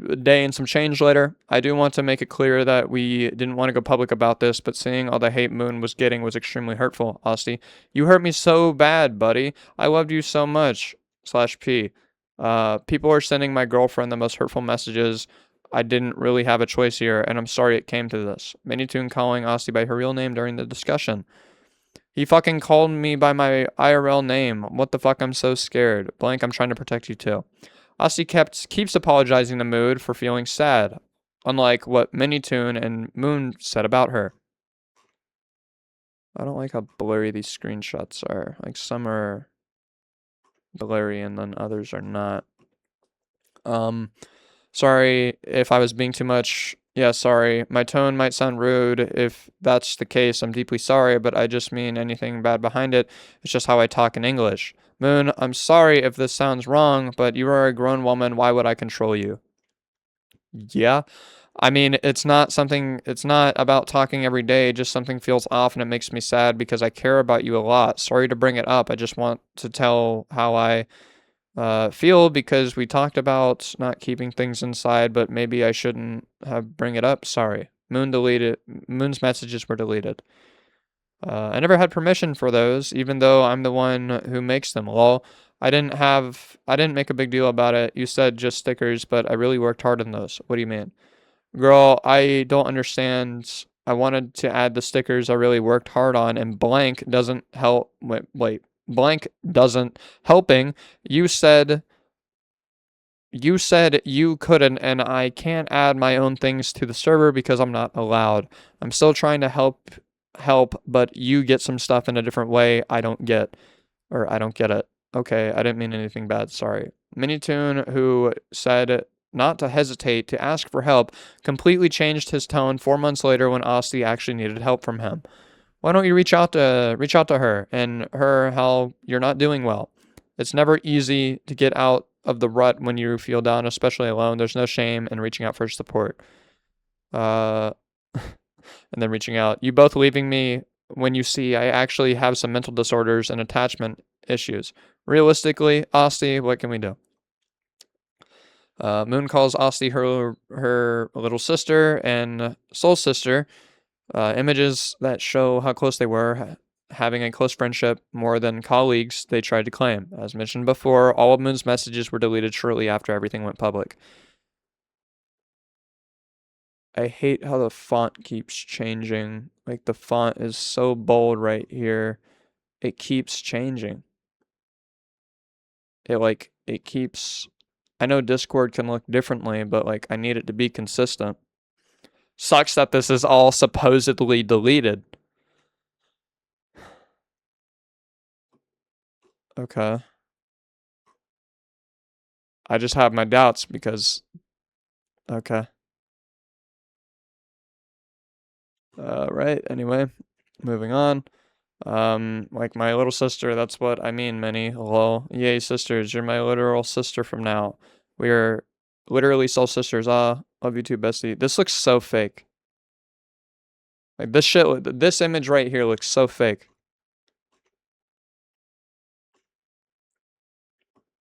A day and some change later. I do want to make it clear that we didn't want to go public about this, but seeing all the hate Moon was getting was extremely hurtful. Asti, you hurt me so bad, buddy. I loved you so much. /P. People are sending my girlfriend the most hurtful messages. I didn't really have a choice here, and I'm sorry it came to this. Minitoon calling Asti by her real name during the discussion. He fucking called me by my IRL name. What the fuck? I'm so scared. Blank, I'm trying to protect you too. Asti keeps apologizing to Mood for feeling sad, unlike what Minitoon and Moon said about her. I don't like how blurry these screenshots are. Like, some are blurry and then others are not. Sorry if I was being too much. Yeah, sorry. My tone might sound rude. If that's the case, I'm deeply sorry, but I just mean anything bad behind it. It's just how I talk in English. Moon, I'm sorry if this sounds wrong, but you are a grown woman. Why would I control you? Yeah. I mean, it's not about talking every day. Just something feels off and it makes me sad because I care about you a lot. Sorry to bring it up. I just want to tell how I feel because we talked about not keeping things inside, but maybe I shouldn't have bring it up. Sorry. Moon's messages were deleted. I never had permission for those, even though I'm the one who makes them. Lol. I didn't make a big deal about it. You said just stickers, but I really worked hard on those. What do you mean? Girl, I don't understand. I wanted to add the stickers I really worked hard on, and blank doesn't help. Wait, blank doesn't helping. You said you couldn't, and I can't add my own things to the server because I'm not allowed. I'm still trying to help, but you get some stuff in a different way I don't get it. Okay, I didn't mean anything bad, sorry. Minitoon, who said not to hesitate to ask for help, completely changed his tone 4 months later when Asti actually needed help from him. Why don't you reach out to her and her how you're not doing well? It's never easy to get out of the rut when you feel down, especially alone. There's no shame in reaching out for support. And then reaching out. You both leaving me when you see I actually have some mental disorders and attachment issues. Realistically, Asti, what can we do? Moon calls Asti her little sister and soul sister. Images that show how close they were, having a close friendship more than colleagues they tried to claim. As mentioned before, all of Moon's messages were deleted shortly after everything went public. I hate how the font keeps changing. Like, the font is so bold right here. It keeps changing. It keeps... I know Discord can look differently, but, like, I need it to be consistent. Sucks that this is all supposedly deleted. Okay. I just have my doubts because... Okay. Right, anyway. Moving on. Like my little sister, that's what I mean, Minnie. Hello. Yay, sisters. You're my literal sister from now. We're literally soul sisters. Ah, love you too, bestie. This looks so fake. Like this image right here looks so fake.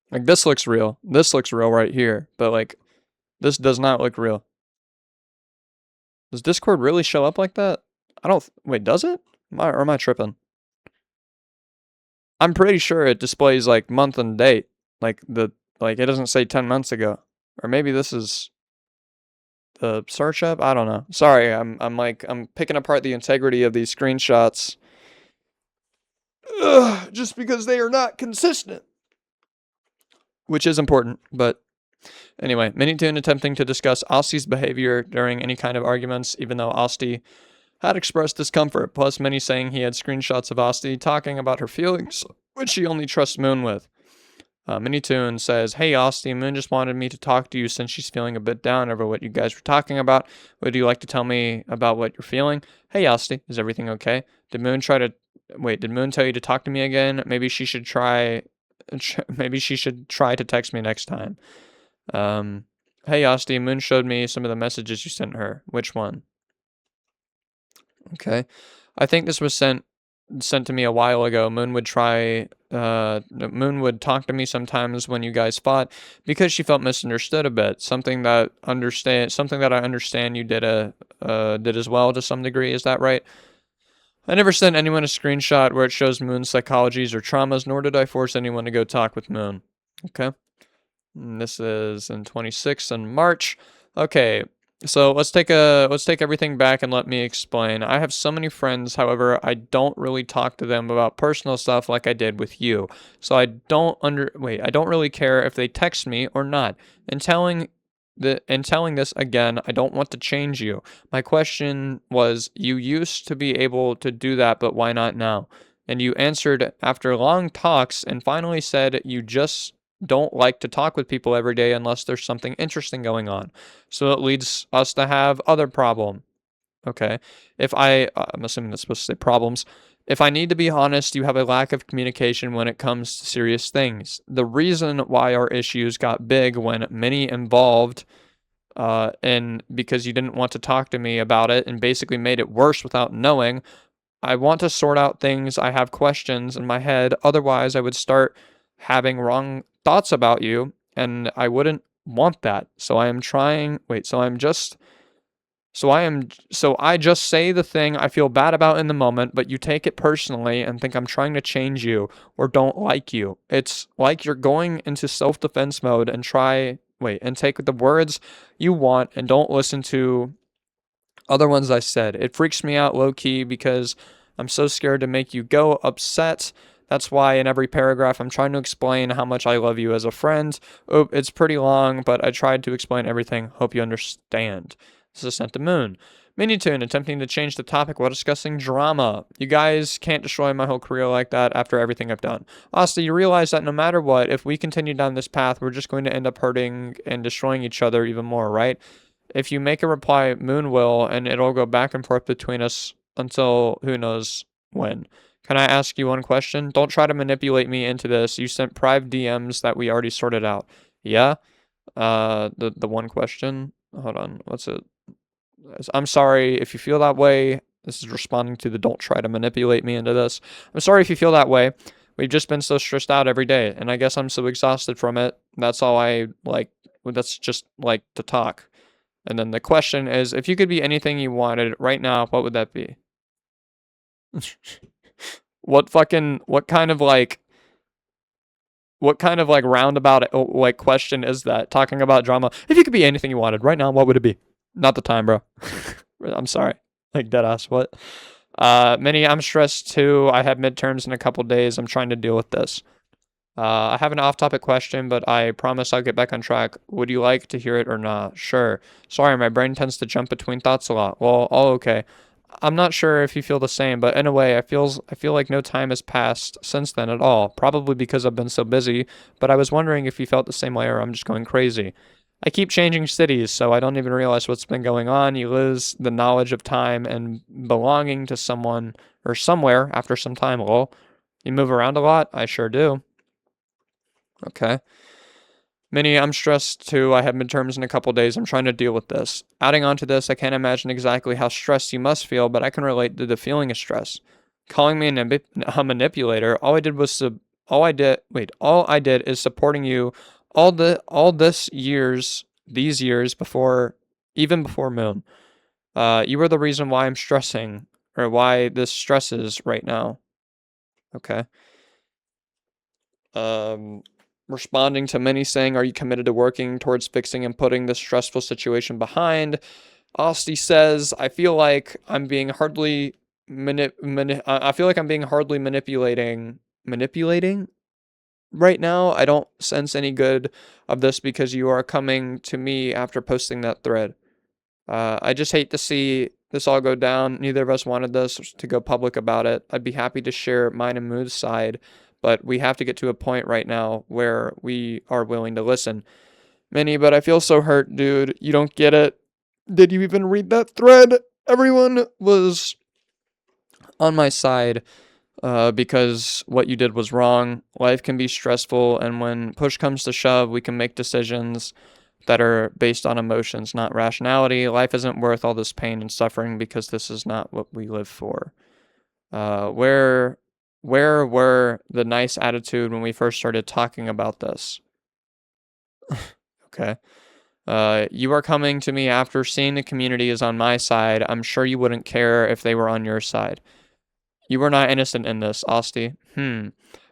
Like this looks real. This looks real right here. But like, this does not look real. Does Discord really show up like that? Wait, does it? Or am I tripping? I'm pretty sure it displays like month and date. Like it doesn't say 10 months ago. Or maybe this is the search app? I don't know. Sorry, I'm picking apart the integrity of these screenshots. Just because they are not consistent. Which is important, but anyway, Minitoon attempting to discuss Asti's behavior during any kind of arguments, even though Asti had expressed discomfort, plus Minnie saying he had screenshots of Asti talking about her feelings, which she only trusts Moon with. Minitoon says, hey Asti, Moon just wanted me to talk to you since she's feeling a bit down over what you guys were talking about. Would you like to tell me about what you're feeling? Hey Asti, is everything okay? Did Moon tell you to talk to me again? Maybe she should try to text me next time. Hey Asti, Moon showed me some of the messages you sent her. Which one? Okay. I think this was sent to me a while ago. Moon would talk to me sometimes when you guys fought because she felt misunderstood a bit. Something that I understand you did as well to some degree. Is that right? I never sent anyone a screenshot where it shows Moon's psychologies or traumas, nor did I force anyone to go talk with Moon. Okay. And this is in 26 in March. Okay. So let's take everything back and let me explain. I have so many friends, however, I don't really talk to them about personal stuff like I did with you. So I don't really care if they text me or not. And telling this again, I don't want to change you. My question was, you used to be able to do that, but why not now? And you answered after long talks and finally said you just don't like to talk with people every day unless there's something interesting going on. So it leads us to have other problem. Okay. I'm assuming that's supposed to say problems. If I need to be honest, you have a lack of communication when it comes to serious things. The reason why our issues got big when many involved, and because you didn't want to talk to me about it and basically made it worse without knowing. I want to sort out things. I have questions in my head. Otherwise, I would start having wrong thoughts about you, and I wouldn't want that. So I am trying. Wait, so I'm just. So I just say the thing I feel bad about in the moment, but you take it personally and think I'm trying to change you or don't like you. It's like you're going into self-defense mode and take the words you want and don't listen to other ones I said. It freaks me out low key because I'm so scared to make you go upset. That's why in every paragraph I'm trying to explain how much I love you as a friend. Oh, it's pretty long, but I tried to explain everything. Hope you understand. This is sent to Moon. Minitoon attempting to change the topic while discussing drama. You guys can't destroy my whole career like that after everything I've done. Asta, you realize that no matter what, if we continue down this path, we're just going to end up hurting and destroying each other even more, right? If you make a reply, Moon will, and it'll go back and forth between us until who knows when. Can I ask you one question? Don't try to manipulate me into this. You sent private DMs that we already sorted out. Yeah? The one question. Hold on. What's it? I'm sorry if you feel that way. This is responding to the don't try to manipulate me into this. I'm sorry if you feel that way. We've just been so stressed out every day, and I guess I'm so exhausted from it. That's all I like. That's just like to talk. And then the question is, if you could be anything you wanted right now, what would that be? What kind of like roundabout like question is that? Talking about drama. If you could be anything you wanted right now, what would it be? Not the time, bro. I'm sorry. Like deadass. What? Minnie, I'm stressed too. I have midterms in a couple days. I'm trying to deal with this. I have an off-topic question, but I promise I'll get back on track. Would you like to hear it or not? Sure. Sorry, my brain tends to jump between thoughts a lot. Well, all okay. I'm not sure if you feel the same, but in a way, I feel like no time has passed since then at all. Probably because I've been so busy, but I was wondering if you felt the same way or I'm just going crazy. I keep changing cities, so I don't even realize what's been going on. You lose the knowledge of time and belonging to someone or somewhere after some time, lol. You move around a lot? I sure do. Okay. Minnie, I'm stressed too. I have midterms in a couple days. I'm trying to deal with this. Adding on to this, I can't imagine exactly how stressed you must feel, but I can relate to the feeling of stress. Calling me a manipulator, all I did is supporting you these years before, even before Moon. You were the reason why I'm stressing, or why this stresses right now. Okay. Um, Responding to many saying, are you committed to working towards fixing and putting this stressful situation behind? Asti says, I feel like I'm being hardly I feel like I'm being hardly manipulating right now. I don't sense any good of this because you are coming to me after posting that thread. I just hate to see this all go down. Neither of us wanted this to go public about it. I'd be happy to share mine and Mood's side, but we have to get to a point right now where we are willing to listen. Minnie, but I feel so hurt, dude. You don't get it. Did you even read that thread? Everyone was on my side because what you did was wrong. Life can be stressful, and when push comes to shove, we can make decisions that are based on emotions, not rationality. Life isn't worth all this pain and suffering because this is not what we live for. Where were the nice attitude when we first started talking about this? Okay. You are coming to me after seeing the community is on my side. I'm sure you wouldn't care if they were on your side. You were not innocent in this, Asti.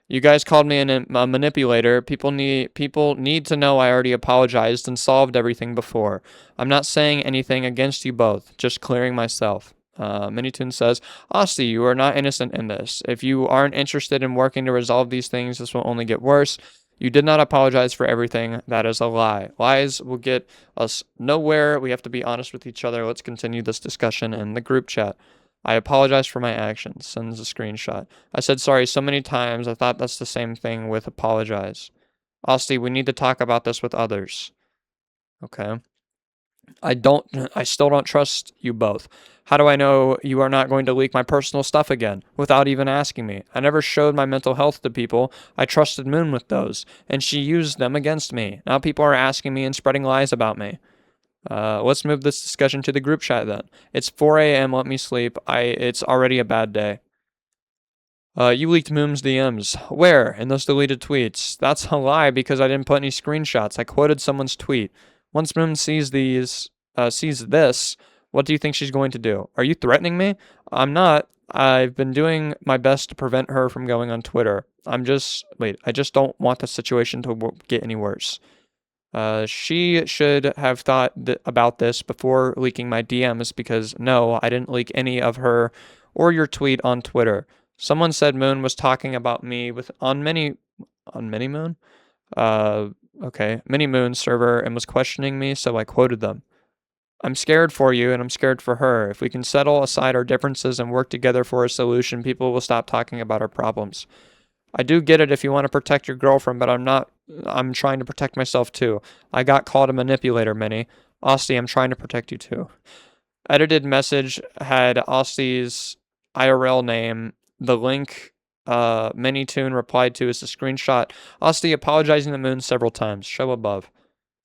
You guys called me a manipulator. People need to know I already apologized and solved everything before. I'm not saying anything against you both, just clearing myself. Minitoon says, Austin, you are not innocent in this. If you aren't interested in working to resolve these things, this will only get worse. You did not apologize for everything. That is a lie. Lies will get us nowhere. We have to be honest with each other. Let's continue this discussion in the group chat. I apologize for my actions. Sends a screenshot. I said sorry so many times. I thought that's the same thing with apologize. Austin, we need to talk about this with others. Okay. I still don't trust you both. How do I know you are not going to leak my personal stuff again without even asking me? I never showed my mental health to people. I trusted Moon with those, and she used them against me. Now people are asking me and spreading lies about me. Let's move this discussion to the group chat then. It's 4 a.m. Let me sleep. It's already a bad day. You leaked Moon's DMs. Where? In those deleted tweets. That's a lie because I didn't put any screenshots. I quoted someone's tweet. Once Moon sees this, what do you think she's going to do? Are you threatening me? I'm not. I've been doing my best to prevent her from going on Twitter. I just don't want the situation to get any worse. She should have thought about this before leaking my DMs because no, I didn't leak any of her or your tweet on Twitter. Someone said Moon was talking about me on Minimoon? Minimoon server and was questioning me, so I quoted them. I'm scared for you and I'm scared for her. If we can settle aside our differences and work together for a solution, people will stop talking about our problems. I do get it if you want to protect your girlfriend, but I'm trying to protect myself too. I got called a manipulator, Minnie. Austin, I'm trying to protect you too. Edited message had Aussie's IRL name. The link Minitoon replied to is a screenshot. Austin apologizing to Moon several times. Show above.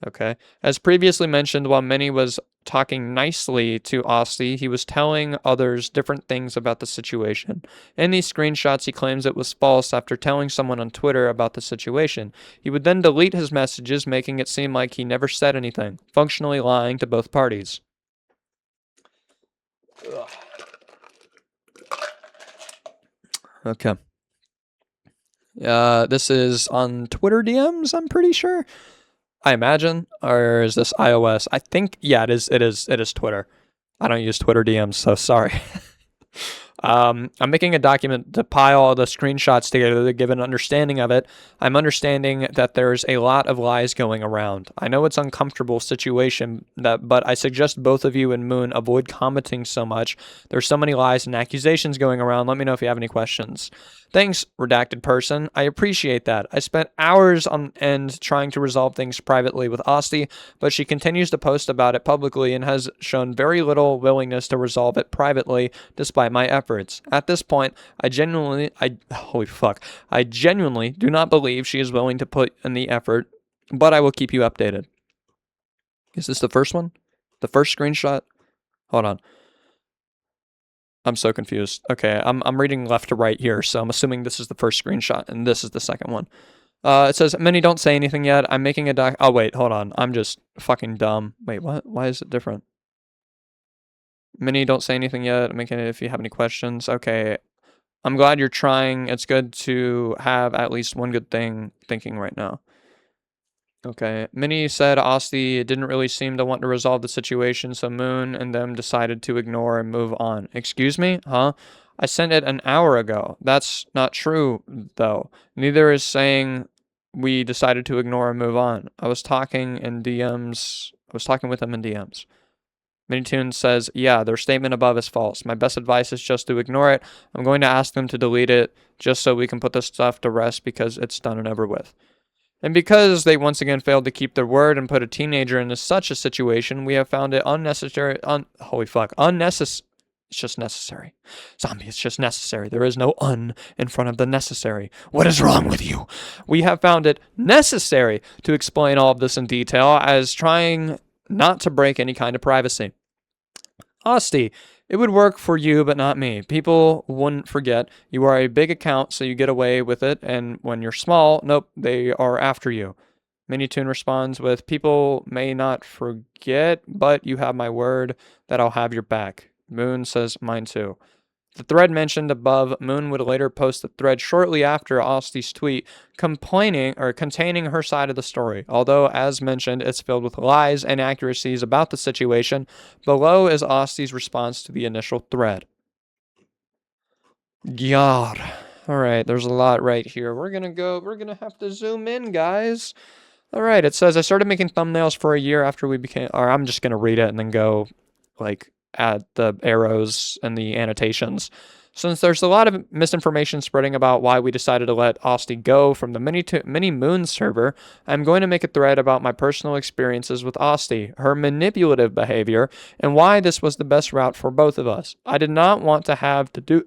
Okay. As previously mentioned, while Minnie was talking nicely to Austin, he was telling others different things about the situation. In these screenshots, he claims it was false after telling someone on Twitter about the situation. He would then delete his messages, making it seem like he never said anything, functionally lying to both parties. Ugh. Okay. This is on Twitter DMs, I'm pretty sure. I imagine, or is this iOS? I think, yeah, it is Twitter. I don't use Twitter DMs, so sorry. I'm making a document to pile all the screenshots together to give an understanding of it. I'm understanding that there's a lot of lies going around. I know it's an uncomfortable situation, but I suggest both of you and Moon avoid commenting so much. There's so many lies and accusations going around. Let me know if you have any questions. Thanks, redacted person. I appreciate that. I spent hours on end trying to resolve things privately with Austin, but she continues to post about it publicly and has shown very little willingness to resolve it privately despite my efforts. At this point, I genuinely do not believe she is willing to put in the effort, but I will keep you updated. Is this the first one? The first screenshot? Hold on. I'm so confused. Okay, I'm reading left to right here, so I'm assuming this is the first screenshot, and this is the second one. It says, Minnie, don't say anything yet. I'm making a oh, wait, hold on. I'm just fucking dumb. Wait, what? Why is it different? Minnie, don't say anything yet. I'm making it if you have any questions. Okay. I'm glad you're trying. It's good to have at least one good thing thinking right now. Okay. Minnie said Austin didn't really seem to want to resolve the situation, so Moon and them decided to ignore and move on. Excuse me? Huh? I sent it an hour ago. That's not true, though. Neither is saying we decided to ignore and move on. I was talking with them in DMs. Minitoon says, yeah, their statement above is false. My best advice is just to ignore it. I'm going to ask them to delete it just so we can put this stuff to rest because it's done and over with. And because they once again failed to keep their word and put a teenager into such a situation, we have found it unnecessary. Unnecessary. It's just necessary. Zombie, it's just necessary. There is no in front of the necessary. What is wrong with you? We have found it necessary to explain all of this in detail as trying not to break any kind of privacy. Austin, it would work for you, but not me. People wouldn't forget. You are a big account, so you get away with it, and when you're small, nope, they are after you. Minitoon responds with, people may not forget, but you have my word that I'll have your back. Moon says, mine too. The thread mentioned above, Moon would later post the thread shortly after Austy's tweet complaining or containing her side of the story. Although, as mentioned, it's filled with lies and inaccuracies about the situation, below is Austy's response to the initial thread. God. Alright, there's a lot right here. We're gonna have to zoom in, guys. Alright, it says, I started making thumbnails for a year after we became, or I'm just gonna read it and then go, like, add the arrows and the annotations. Since there's a lot of misinformation spreading about why we decided to let Austy go from the Minitoon server, I'm going to make a thread about my personal experiences with Austy, her manipulative behavior, and why this was the best route for both of us. I did not want to have to do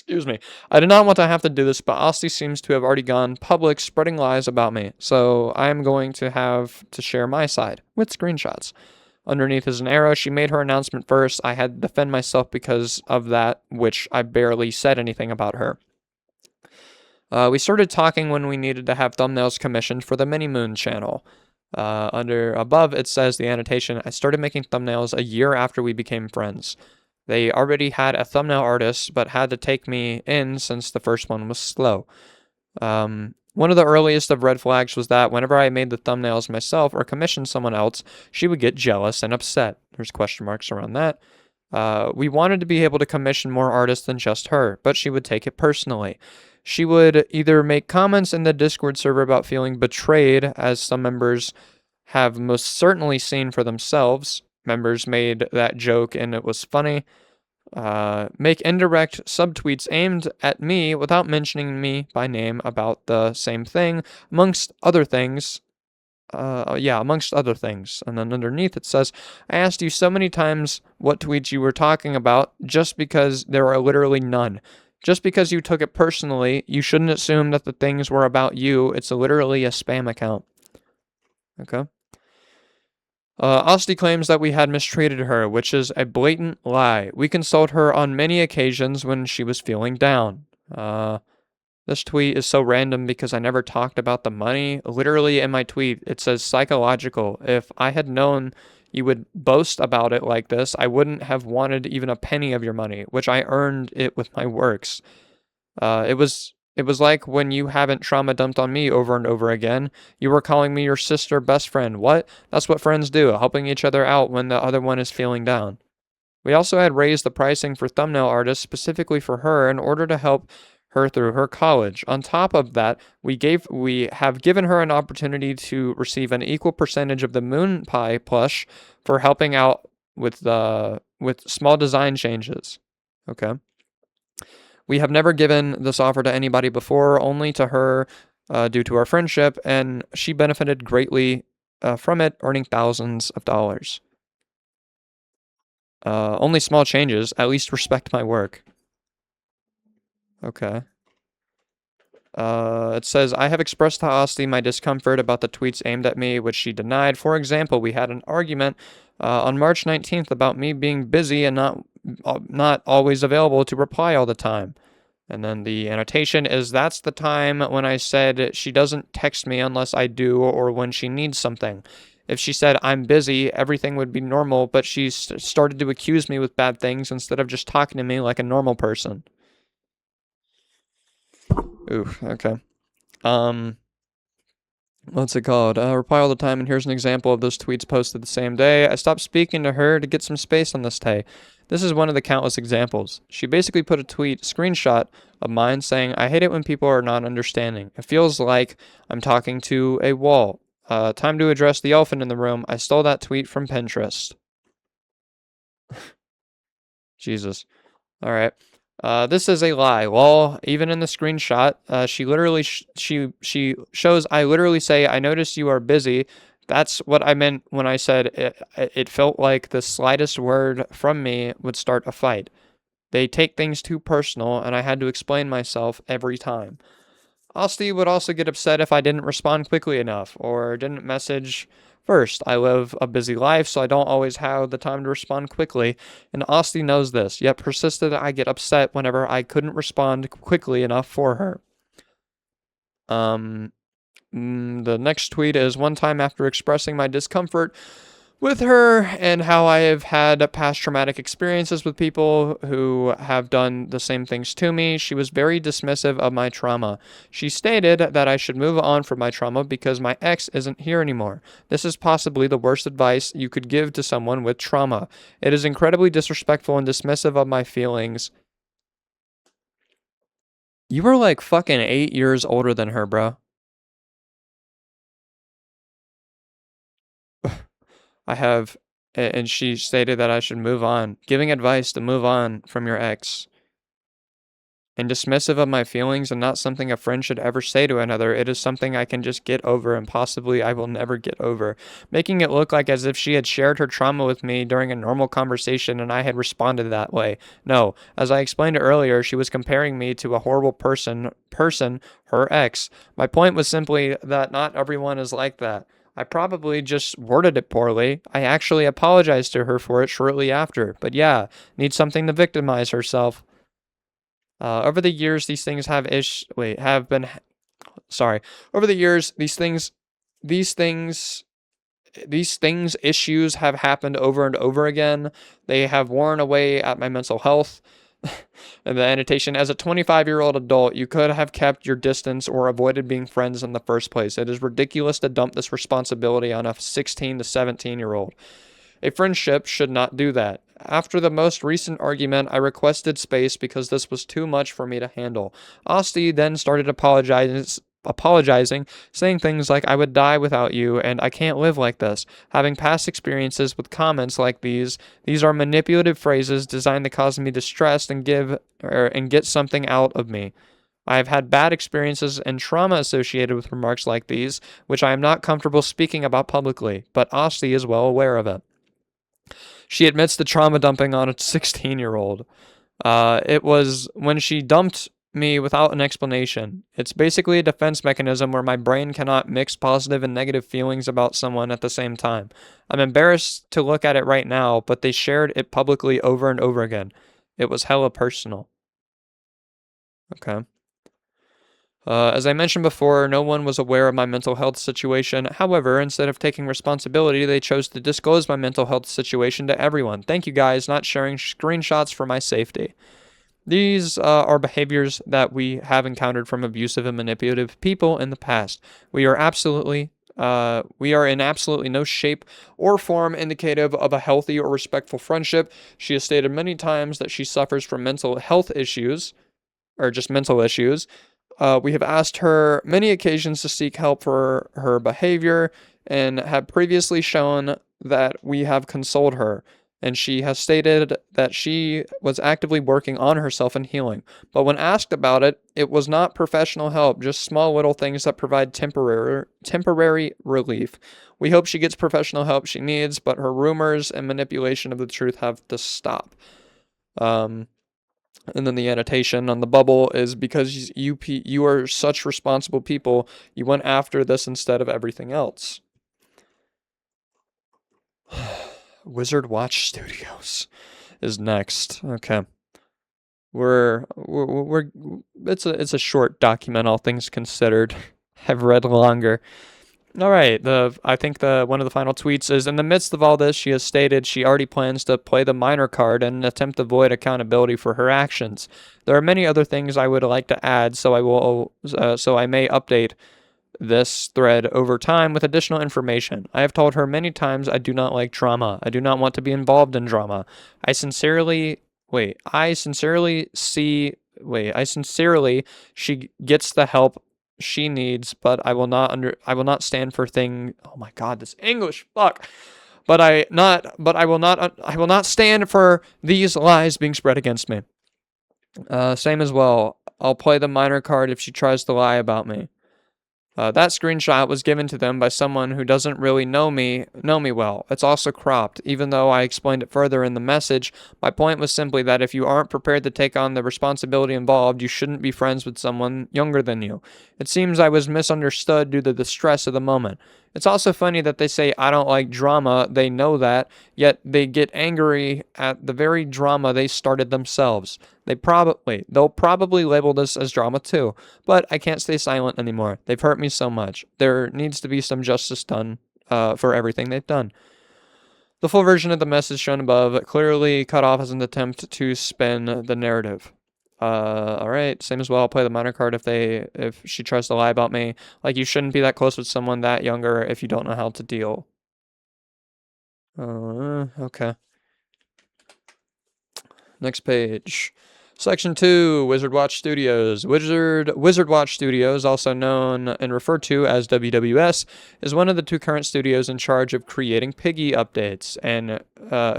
this, but Austy seems to have already gone public spreading lies about me, so I am going to have to share my side, with screenshots. Underneath is an arrow. She made her announcement first. I had to defend myself because of that, which I barely said anything about her. We started talking when we needed to have thumbnails commissioned for the Minitoon channel. Above it says the annotation, I started making thumbnails a year after we became friends. They already had a thumbnail artist, but had to take me in since the first one was slow. One of the earliest of red flags was that whenever I made the thumbnails myself or commissioned someone else, she would get jealous and upset. There's question marks around that. We wanted to be able to commission more artists than just her, but she would take it personally. She would either make comments in the Discord server about feeling betrayed, as some members have most certainly seen for themselves. Members made that joke and it was funny. Make indirect subtweets aimed at me without mentioning me by name about the same thing, amongst other things. Amongst other things. And then underneath it says, I asked you so many times what tweets you were talking about just because there are literally none. Just because you took it personally, you shouldn't assume that the things were about you. It's literally a spam account. Okay. Austy claims that we had mistreated her, which is a blatant lie. We consoled her on many occasions when she was feeling down. This tweet is so random because I never talked about the money. Literally in my tweet, it says psychological. If I had known you would boast about it like this, I wouldn't have wanted even a penny of your money, which I earned it with my works. It was like when you haven't trauma dumped on me over and over again. You were calling me your sister best friend. What? That's what friends do, helping each other out when the other one is feeling down. We also had raised the pricing for thumbnail artists specifically for her in order to help her through her college. On top of that, we have given her an opportunity to receive an equal percentage of the Moon Pie plush for helping out with small design changes. Okay. We have never given this offer to anybody before, only to her due to our friendship, and she benefited greatly from it, earning thousands of dollars. Only small changes. At least respect my work. Okay. It says, I have expressed to Austy my discomfort about the tweets aimed at me, which she denied. For example, we had an argument on March 19th about me being busy and not always available to reply all the time. And then the annotation is, that's the time when I said she doesn't text me unless I do or when she needs something. If she said I'm busy, everything would be normal, but she started to accuse me with bad things instead of just talking to me like a normal person. Ooh, okay. What's it called? Reply all the time, and here's an example of those tweets posted the same day. I stopped speaking to her to get some space on this day. This is one of the countless examples. She basically put a screenshot of mine saying, I hate it when people are not understanding. It feels like I'm talking to a wall. Time to address the elephant in the room. I stole that tweet from Pinterest. Jesus. All right. This is a lie. Lol. Even in the screenshot, she literally she shows. I literally say, I noticed you are busy. That's what I meant when I said it felt like the slightest word from me would start a fight. They take things too personal, and I had to explain myself every time. Austy would also get upset if I didn't respond quickly enough or didn't message first. I live a busy life, so I don't always have the time to respond quickly, and Austy knows this, yet persisted I get upset whenever I couldn't respond quickly enough for her. The next tweet is, one time after expressing my discomfort with her and how I have had past traumatic experiences with people who have done the same things to me. She was very dismissive of my trauma. She stated that I should move on from my trauma because my ex isn't here anymore. This is possibly the worst advice you could give to someone with trauma. It is incredibly disrespectful and dismissive of my feelings. You were like fucking 8 years older than her, bro. I have, and she stated that I should move on, giving advice to move on from your ex. And dismissive of my feelings and not something a friend should ever say to another. It is something I can just get over and possibly I will never get over. Making it look like as if she had shared her trauma with me during a normal conversation and I had responded that way. No, as I explained earlier, she was comparing me to a horrible person, her ex. My point was simply that not everyone is like that. I probably just worded it poorly. I actually apologized to her for it shortly after. But yeah, needs something to victimize herself. Over the years, these things have been, sorry. Over the years, these things, issues have happened over and over again. They have worn away at my mental health. And the annotation, as a 25-year-old adult, you could have kept your distance or avoided being friends in the first place. It is ridiculous to dump this responsibility on a 16 to 17-year-old. A friendship should not do that. After the most recent argument, I requested space because this was too much for me to handle. Asti then started apologizing, saying things like, I would die without you, and I can't live like this. Having past experiences with comments like these are manipulative phrases designed to cause me distress and get something out of me. I have had bad experiences and trauma associated with remarks like these, which I am not comfortable speaking about publicly, but Asti is well aware of it. She admits to trauma dumping on a 16-year-old. It was when she dumped me without an explanation. It's basically a defense mechanism where my brain cannot mix positive and negative feelings about someone at the same time. I'm embarrassed to look at it right now, but they shared it publicly over and over again. It was hella personal. Okay. As I mentioned before, no one was aware of my mental health situation. However, instead of taking responsibility, they chose to disclose my mental health situation to everyone. Thank you guys, not sharing screenshots for my safety. These are behaviors that we have encountered from abusive and manipulative people in the past. We are in absolutely no shape or form indicative of a healthy or respectful friendship. She has stated many times that she suffers from mental health issues, or just mental issues. We have asked her many occasions to seek help for her behavior and have previously shown that we have consoled her. And she has stated that she was actively working on herself and healing. But when asked about it, it was not professional help, just small little things that provide temporary relief. We hope she gets professional help she needs, but her rumors and manipulation of the truth have to stop. And then the annotation on the bubble is because you are such responsible people, you went after this instead of everything else. Wizard Watch Studios is next. Okay. We're it's a short document, all things considered. I've read longer. All right. I think one of the final tweets is, in the midst of all this, she has stated she already plans to play the minor card and attempt to avoid accountability for her actions. There are many other things I would like to add, so I may update this thread over time with additional information. I have told her many times I do not like drama. I do not want to be involved in drama. I sincerely she gets the help she needs, but I will not stand for oh my god, this English, fuck. I will not stand for these lies being spread against me. Same as well. I'll play the minor card if she tries to lie about me. That screenshot was given to them by someone who doesn't really know me well. It's also cropped. Even though I explained it further in the message, my point was simply that if you aren't prepared to take on the responsibility involved, you shouldn't be friends with someone younger than you. It seems I was misunderstood due to the stress of the moment. It's also funny that they say I don't like drama, they know that, yet they get angry at the very drama they started themselves. They'll probably label this as drama too, but I can't stay silent anymore. They've hurt me so much. There needs to be some justice done for everything they've done. The full version of the message shown above clearly cut off as an attempt to spin the narrative. All right, same as well. I'll play the minor card if she tries to lie about me. Like, you shouldn't be that close with someone that younger if you don't know how to deal. Okay. Next page. Section 2, Wizard Watch Studios. Wizard Watch Studios, also known and referred to as WWS, is one of the two current studios in charge of creating Piggy updates, and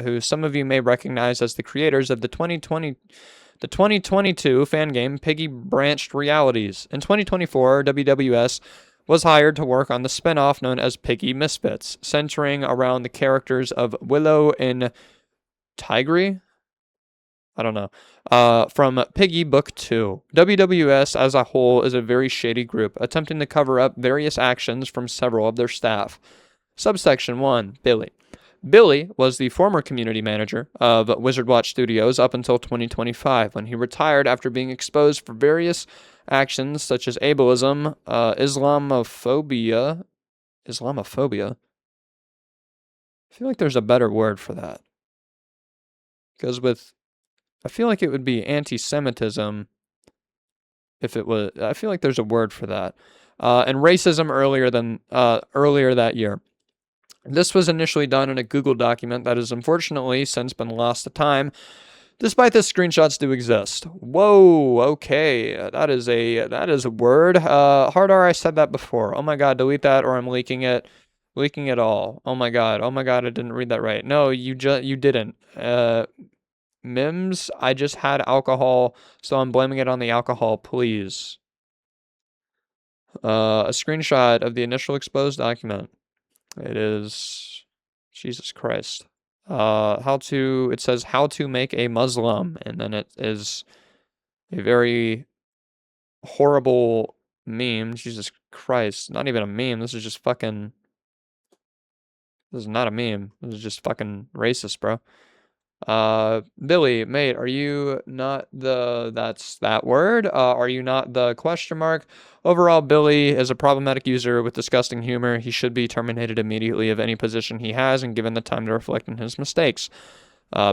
who some of you may recognize as the creators of the 2022 fan game Piggy Branched Realities. In 2024, WWS was hired to work on the spin-off known as Piggy Misfits, centering around the characters of Willow and Tigray? I don't know. From Piggy Book 2. WWS as a whole is a very shady group, attempting to cover up various actions from several of their staff. Subsection 1, Billy. Billy was the former community manager of Wizard Watch Studios up until 2025, when he retired after being exposed for various actions such as ableism, Islamophobia. Islamophobia? I feel like there's a better word for that. Because I feel like it would be anti-Semitism if it was. I feel like there's a word for that. And racism earlier that year. This was initially done in a Google document that has unfortunately since been lost to time. Despite this, screenshots do exist. Whoa, okay, that is a word. Hard R, I said that before. Oh my god, delete that or I'm leaking it. Leaking it all. Oh my god, I didn't read that right. No, you didn't. Mims, I just had alcohol, so I'm blaming it on the alcohol, please. A screenshot of the initial exposed document. It is, Jesus Christ. It says how to make a Muslim, and then it is a very horrible meme. Jesus Christ. Not even a meme. This is just fucking, this is not a meme. This is just fucking racist, bro. Billy, mate, are you not that's that word? Are you not the question mark? Overall, Billy is a problematic user with disgusting humor. He should be terminated immediately of any position he has and given the time to reflect on his mistakes.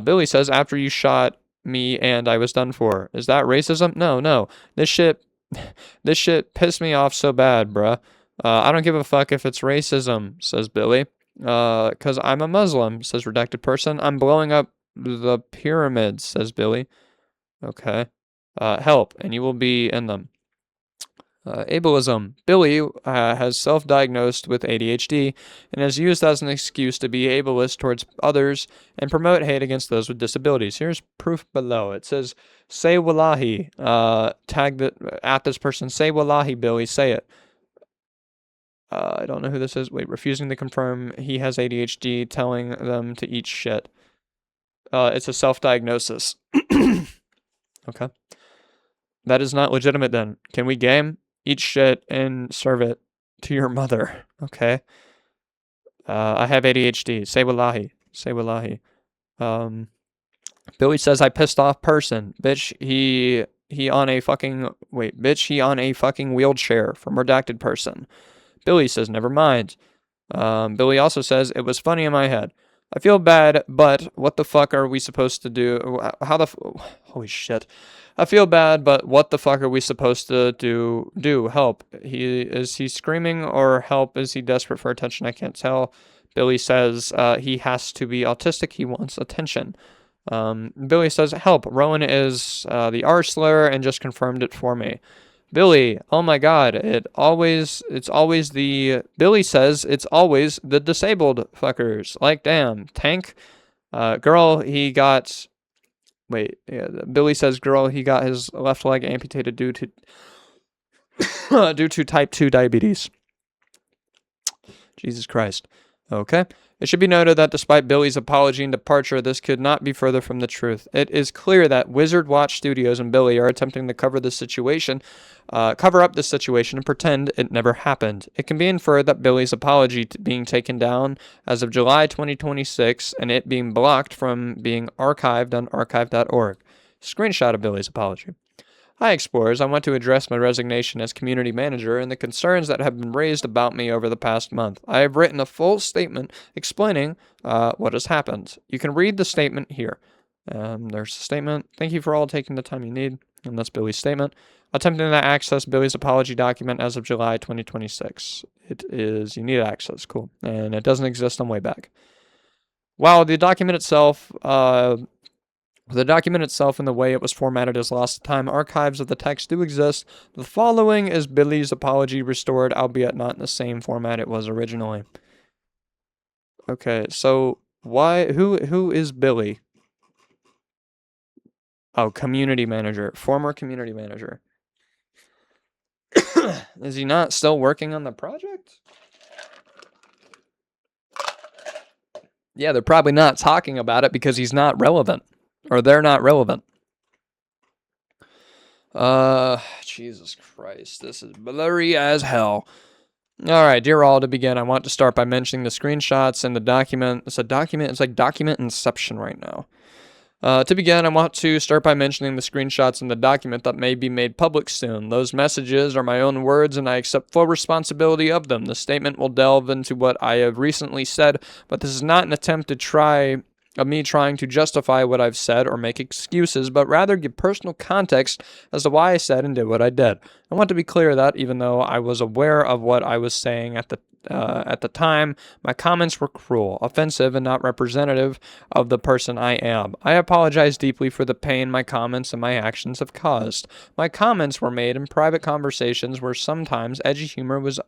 Billy says, after you shot me and I was done for. Is that racism? No. This shit pissed me off so bad, bruh. I don't give a fuck if it's racism, says Billy. 'Cause I'm a Muslim, says redacted person. I'm blowing up the pyramids, says Billy. Okay. Help, and you will be in them. Ableism. Billy has self-diagnosed with ADHD and has used as an excuse to be ableist towards others and promote hate against those with disabilities. Here's proof below. It says, say wallahi. Tag at this person. Say wallahi, Billy. Say it. I don't know who this is. Wait, refusing to confirm he has ADHD, telling them to eat shit. It's a self-diagnosis. Okay. That is not legitimate then. Can we game? Eat shit and serve it to your mother. Okay. I have ADHD. Say wallahi. Say wallahi. Billy says I pissed off person. Bitch, he on a fucking wheelchair from redacted person. Billy says never mind. Billy also says it was funny in my head. I feel bad, but what the fuck are we supposed to do? Holy shit. I feel bad, but what the fuck are we supposed to do? Help. Is he screaming or help? Is he desperate for attention? I can't tell. Billy says he has to be autistic. He wants attention. Billy says help. Rowan is the R slur and just confirmed it for me. Billy, oh my god, Billy says it's always the disabled fuckers. Like, damn, Tank, Billy says, girl, he got his left leg amputated due to, due to type 2 diabetes. Jesus Christ. Okay. It should be noted that despite Billy's apology and departure, this could not be further from the truth. It is clear that Wizard Watch Studios and Billy are attempting to cover up this situation and pretend it never happened. It can be inferred that Billy's apology being taken down as of July 2026 and it being blocked from being archived on archive.org. Screenshot of Billy's apology. Hi, Explorers. I want to address my resignation as community manager and the concerns that have been raised about me over the past month. I have written a full statement explaining what has happened. You can read the statement here. There's the statement. Thank you for all taking the time you need. And that's Billy's statement. Attempting to access Billy's apology document as of July 2026. It is, you need access. Cool. And it doesn't exist on Wayback. Wow, the document itself and the way it was formatted is lost to time. Archives of the text do exist. The following is Billy's apology restored, albeit not in the same format it was originally. Okay, so who is Billy? Oh, community manager. Former community manager. Is he not still working on the project? Yeah, they're probably not talking about it because he's not relevant. Or they're not relevant. Jesus Christ. This is blurry as hell. Alright, dear all, to begin, I want to start by mentioning the screenshots and the document. It's like document inception right now. To begin, I want to start by mentioning the screenshots in the document that may be made public soon. Those messages are my own words, and I accept full responsibility of them. The statement will delve into what I have recently said, but this is not an attempt of me trying to justify what I've said or make excuses, but rather give personal context as to why I said and did what I did. I want to be clear that, even though I was aware of what I was saying at the time, my comments were cruel, offensive, and not representative of the person I am. I apologize deeply for the pain my comments and my actions have caused. My comments were made in private conversations where sometimes edgy humor was...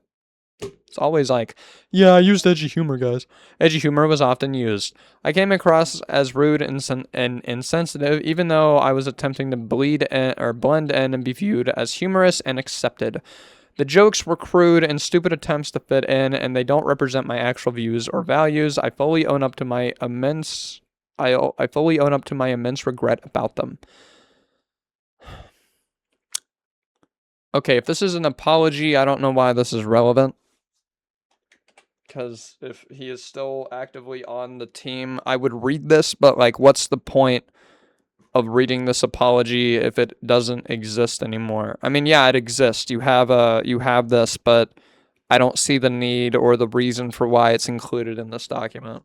It's always like, yeah, I used edgy humor, guys. Edgy humor was often used. I came across as rude and insensitive, even though I was attempting to blend in and be viewed as humorous and accepted. The jokes were crude and stupid attempts to fit in, and they don't represent my actual views or values. I fully own up to my immense regret about them. Okay, if this is an apology, I don't know why this is relevant. Because if he is still actively on the team, I would read this, but like, what's the point of reading this apology if it doesn't exist anymore? I mean, yeah, it exists. You have this, but I don't see the need or the reason for why it's included in this document.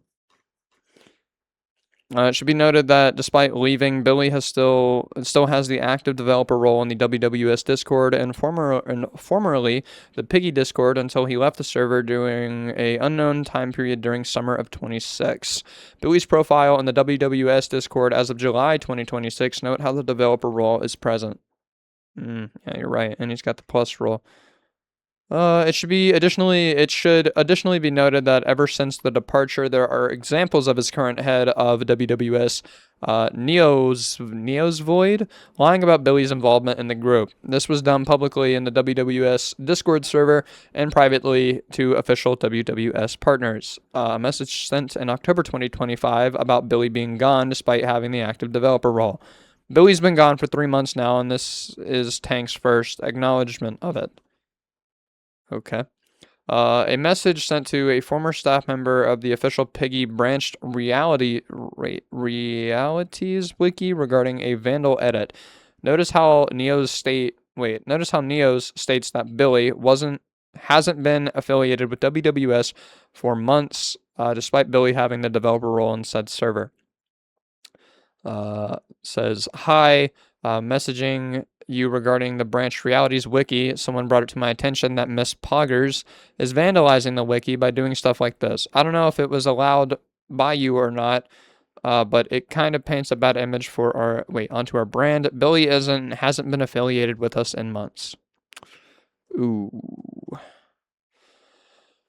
It should be noted that despite leaving, Billy still has the active developer role in the WWS Discord and formerly the Piggy Discord until he left the server during a unknown time period during summer of 26. Billy's profile in the WWS Discord as of July 2026. Note how the developer role is present. Yeah, you're right, and he's got the plus role. It should additionally be noted that ever since the departure, there are examples of his current head of WWS, Neo's Void, lying about Billy's involvement in the group. This was done publicly in the WWS Discord server and privately to official WWS partners. A message sent in October 2025 about Billy being gone despite having the active developer role. Billy's been gone for 3 months now, and this is Tank's first acknowledgement of it. Okay. A message sent to a former staff member of the official Piggy branched realities wiki regarding a Vandal edit. Notice how Neo's states that Billy hasn't been affiliated with WWS for months, despite Billy having the developer role in said server. Says, hi, messaging you regarding the Branched Realities wiki. Someone brought it to my attention that Miss Poggers is vandalizing the wiki by doing stuff like this. I don't know if it was allowed by you or not, but it kind of paints a bad image for onto our brand. Billy hasn't been affiliated with us in months. Ooh.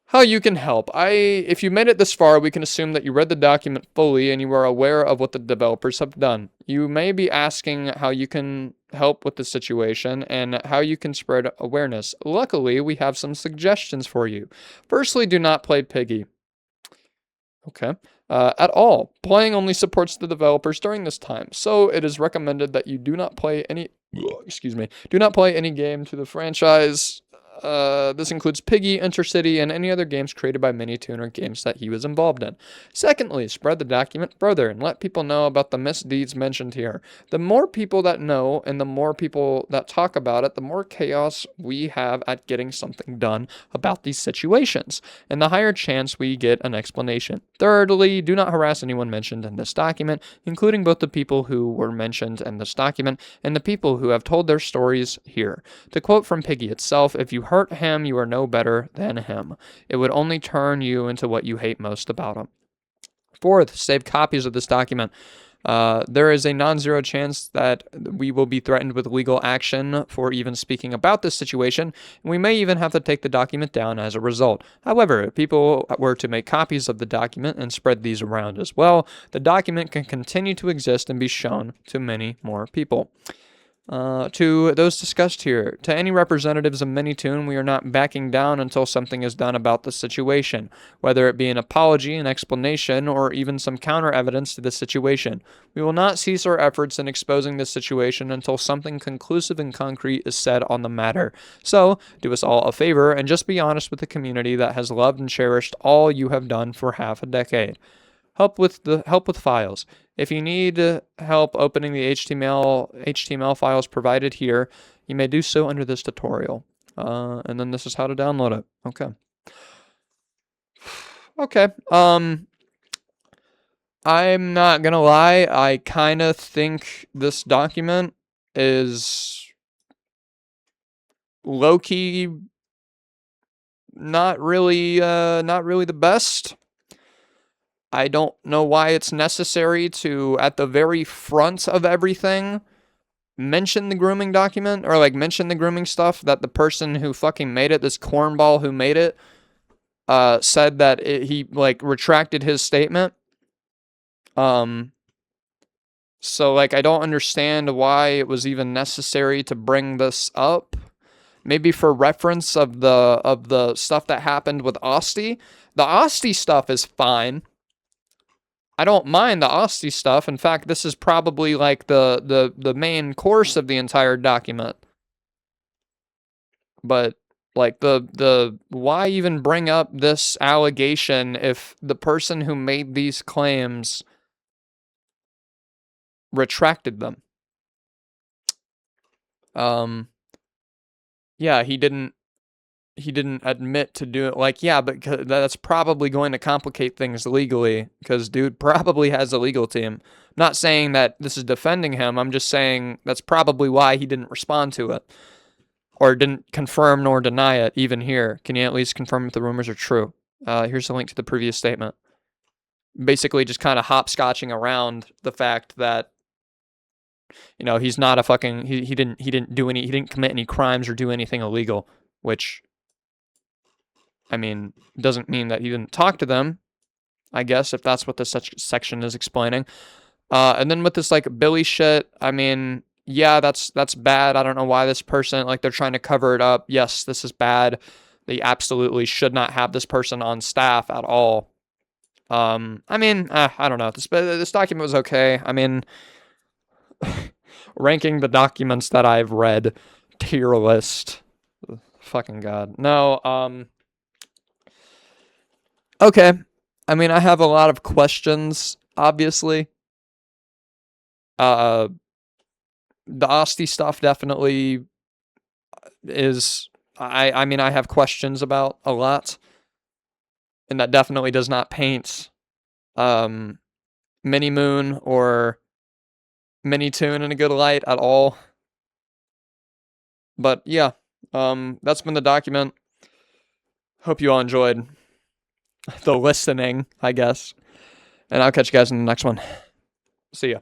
How you can help. If you made it this far, we can assume that you read the document fully and you are aware of what the developers have done. You may be asking how you can help with the situation and how you can spread awareness. Luckily, we have some suggestions for you. Firstly, do not play Piggy. Okay. At all. Playing only supports the developers during this time, so it is recommended that you do not play any game to the franchise This includes Piggy, Intercity, and any other games created by Minitoon or games that he was involved in. Secondly, spread the document further and let people know about the misdeeds mentioned here. The more people that know and the more people that talk about it, the more chaos we have at getting something done about these situations, and the higher chance we get an explanation. Thirdly, do not harass anyone mentioned in this document, including both the people who were mentioned in this document and the people who have told their stories here. To quote from Piggy itself, if you hurt him, you are no better than him. It would only turn you into what you hate most about him. Fourth, save copies of this document. There is a non-zero chance that we will be threatened with legal action for even speaking about this situation, and we may even have to take the document down as a result. However, if people were to make copies of the document and spread these around as well, the document can continue to exist and be shown to many more people. To those discussed here, to any representatives of Minitoon, we are not backing down until something is done about the situation, whether it be an apology, an explanation, or even some counter evidence to the situation. We will not cease our efforts in exposing this situation until something conclusive and concrete is said on the matter. So, do us all a favor and just be honest with the community that has loved and cherished all you have done for half a decade. Help with files. If you need help opening the HTML files provided here, you may do so under this tutorial. And then this is how to download it. Okay. Okay. I'm not gonna lie. I kind of think this document is low-key not really the best. I don't know why it's necessary to, at the very front of everything, mention the grooming document, or like mention the grooming stuff that the person who fucking made it, this cornball who made it, said that he like retracted his statement. So like I don't understand why it was even necessary to bring this up. Maybe for reference of the stuff that happened with Asti. The Asti stuff is fine. I don't mind the Asti stuff. In fact, this is probably like the main course of the entire document. But like the why even bring up this allegation if the person who made these claims retracted them? Yeah, he didn't admit to do it. Like, yeah, but that's probably going to complicate things legally because dude probably has a legal team. Not saying that this is defending him. I'm just saying that's probably why he didn't respond to it or didn't confirm nor deny it even here. Can you at least confirm if the rumors are true? Here's a link to the previous statement. Basically just kind of hopscotching around the fact that he's not a fucking he didn't commit any crimes or do anything illegal, which I mean, doesn't mean that he didn't talk to them, I guess, if that's what this section is explaining. And then with this, like, Billy shit, I mean, yeah, that's bad. I don't know why this person, like, they're trying to cover it up. Yes, this is bad. They absolutely should not have this person on staff at all. I mean, I don't know. This document was okay. I mean, ranking the documents that I've read, tier list. Fucking God. No, okay. I mean, I have a lot of questions, obviously. The Asti stuff definitely is, I mean, I have questions about a lot. And that definitely does not paint Minimoon or Minitoon in a good light at all. But yeah, that's been the document. Hope you all enjoyed the listening, I guess. And I'll catch you guys in the next one. See ya.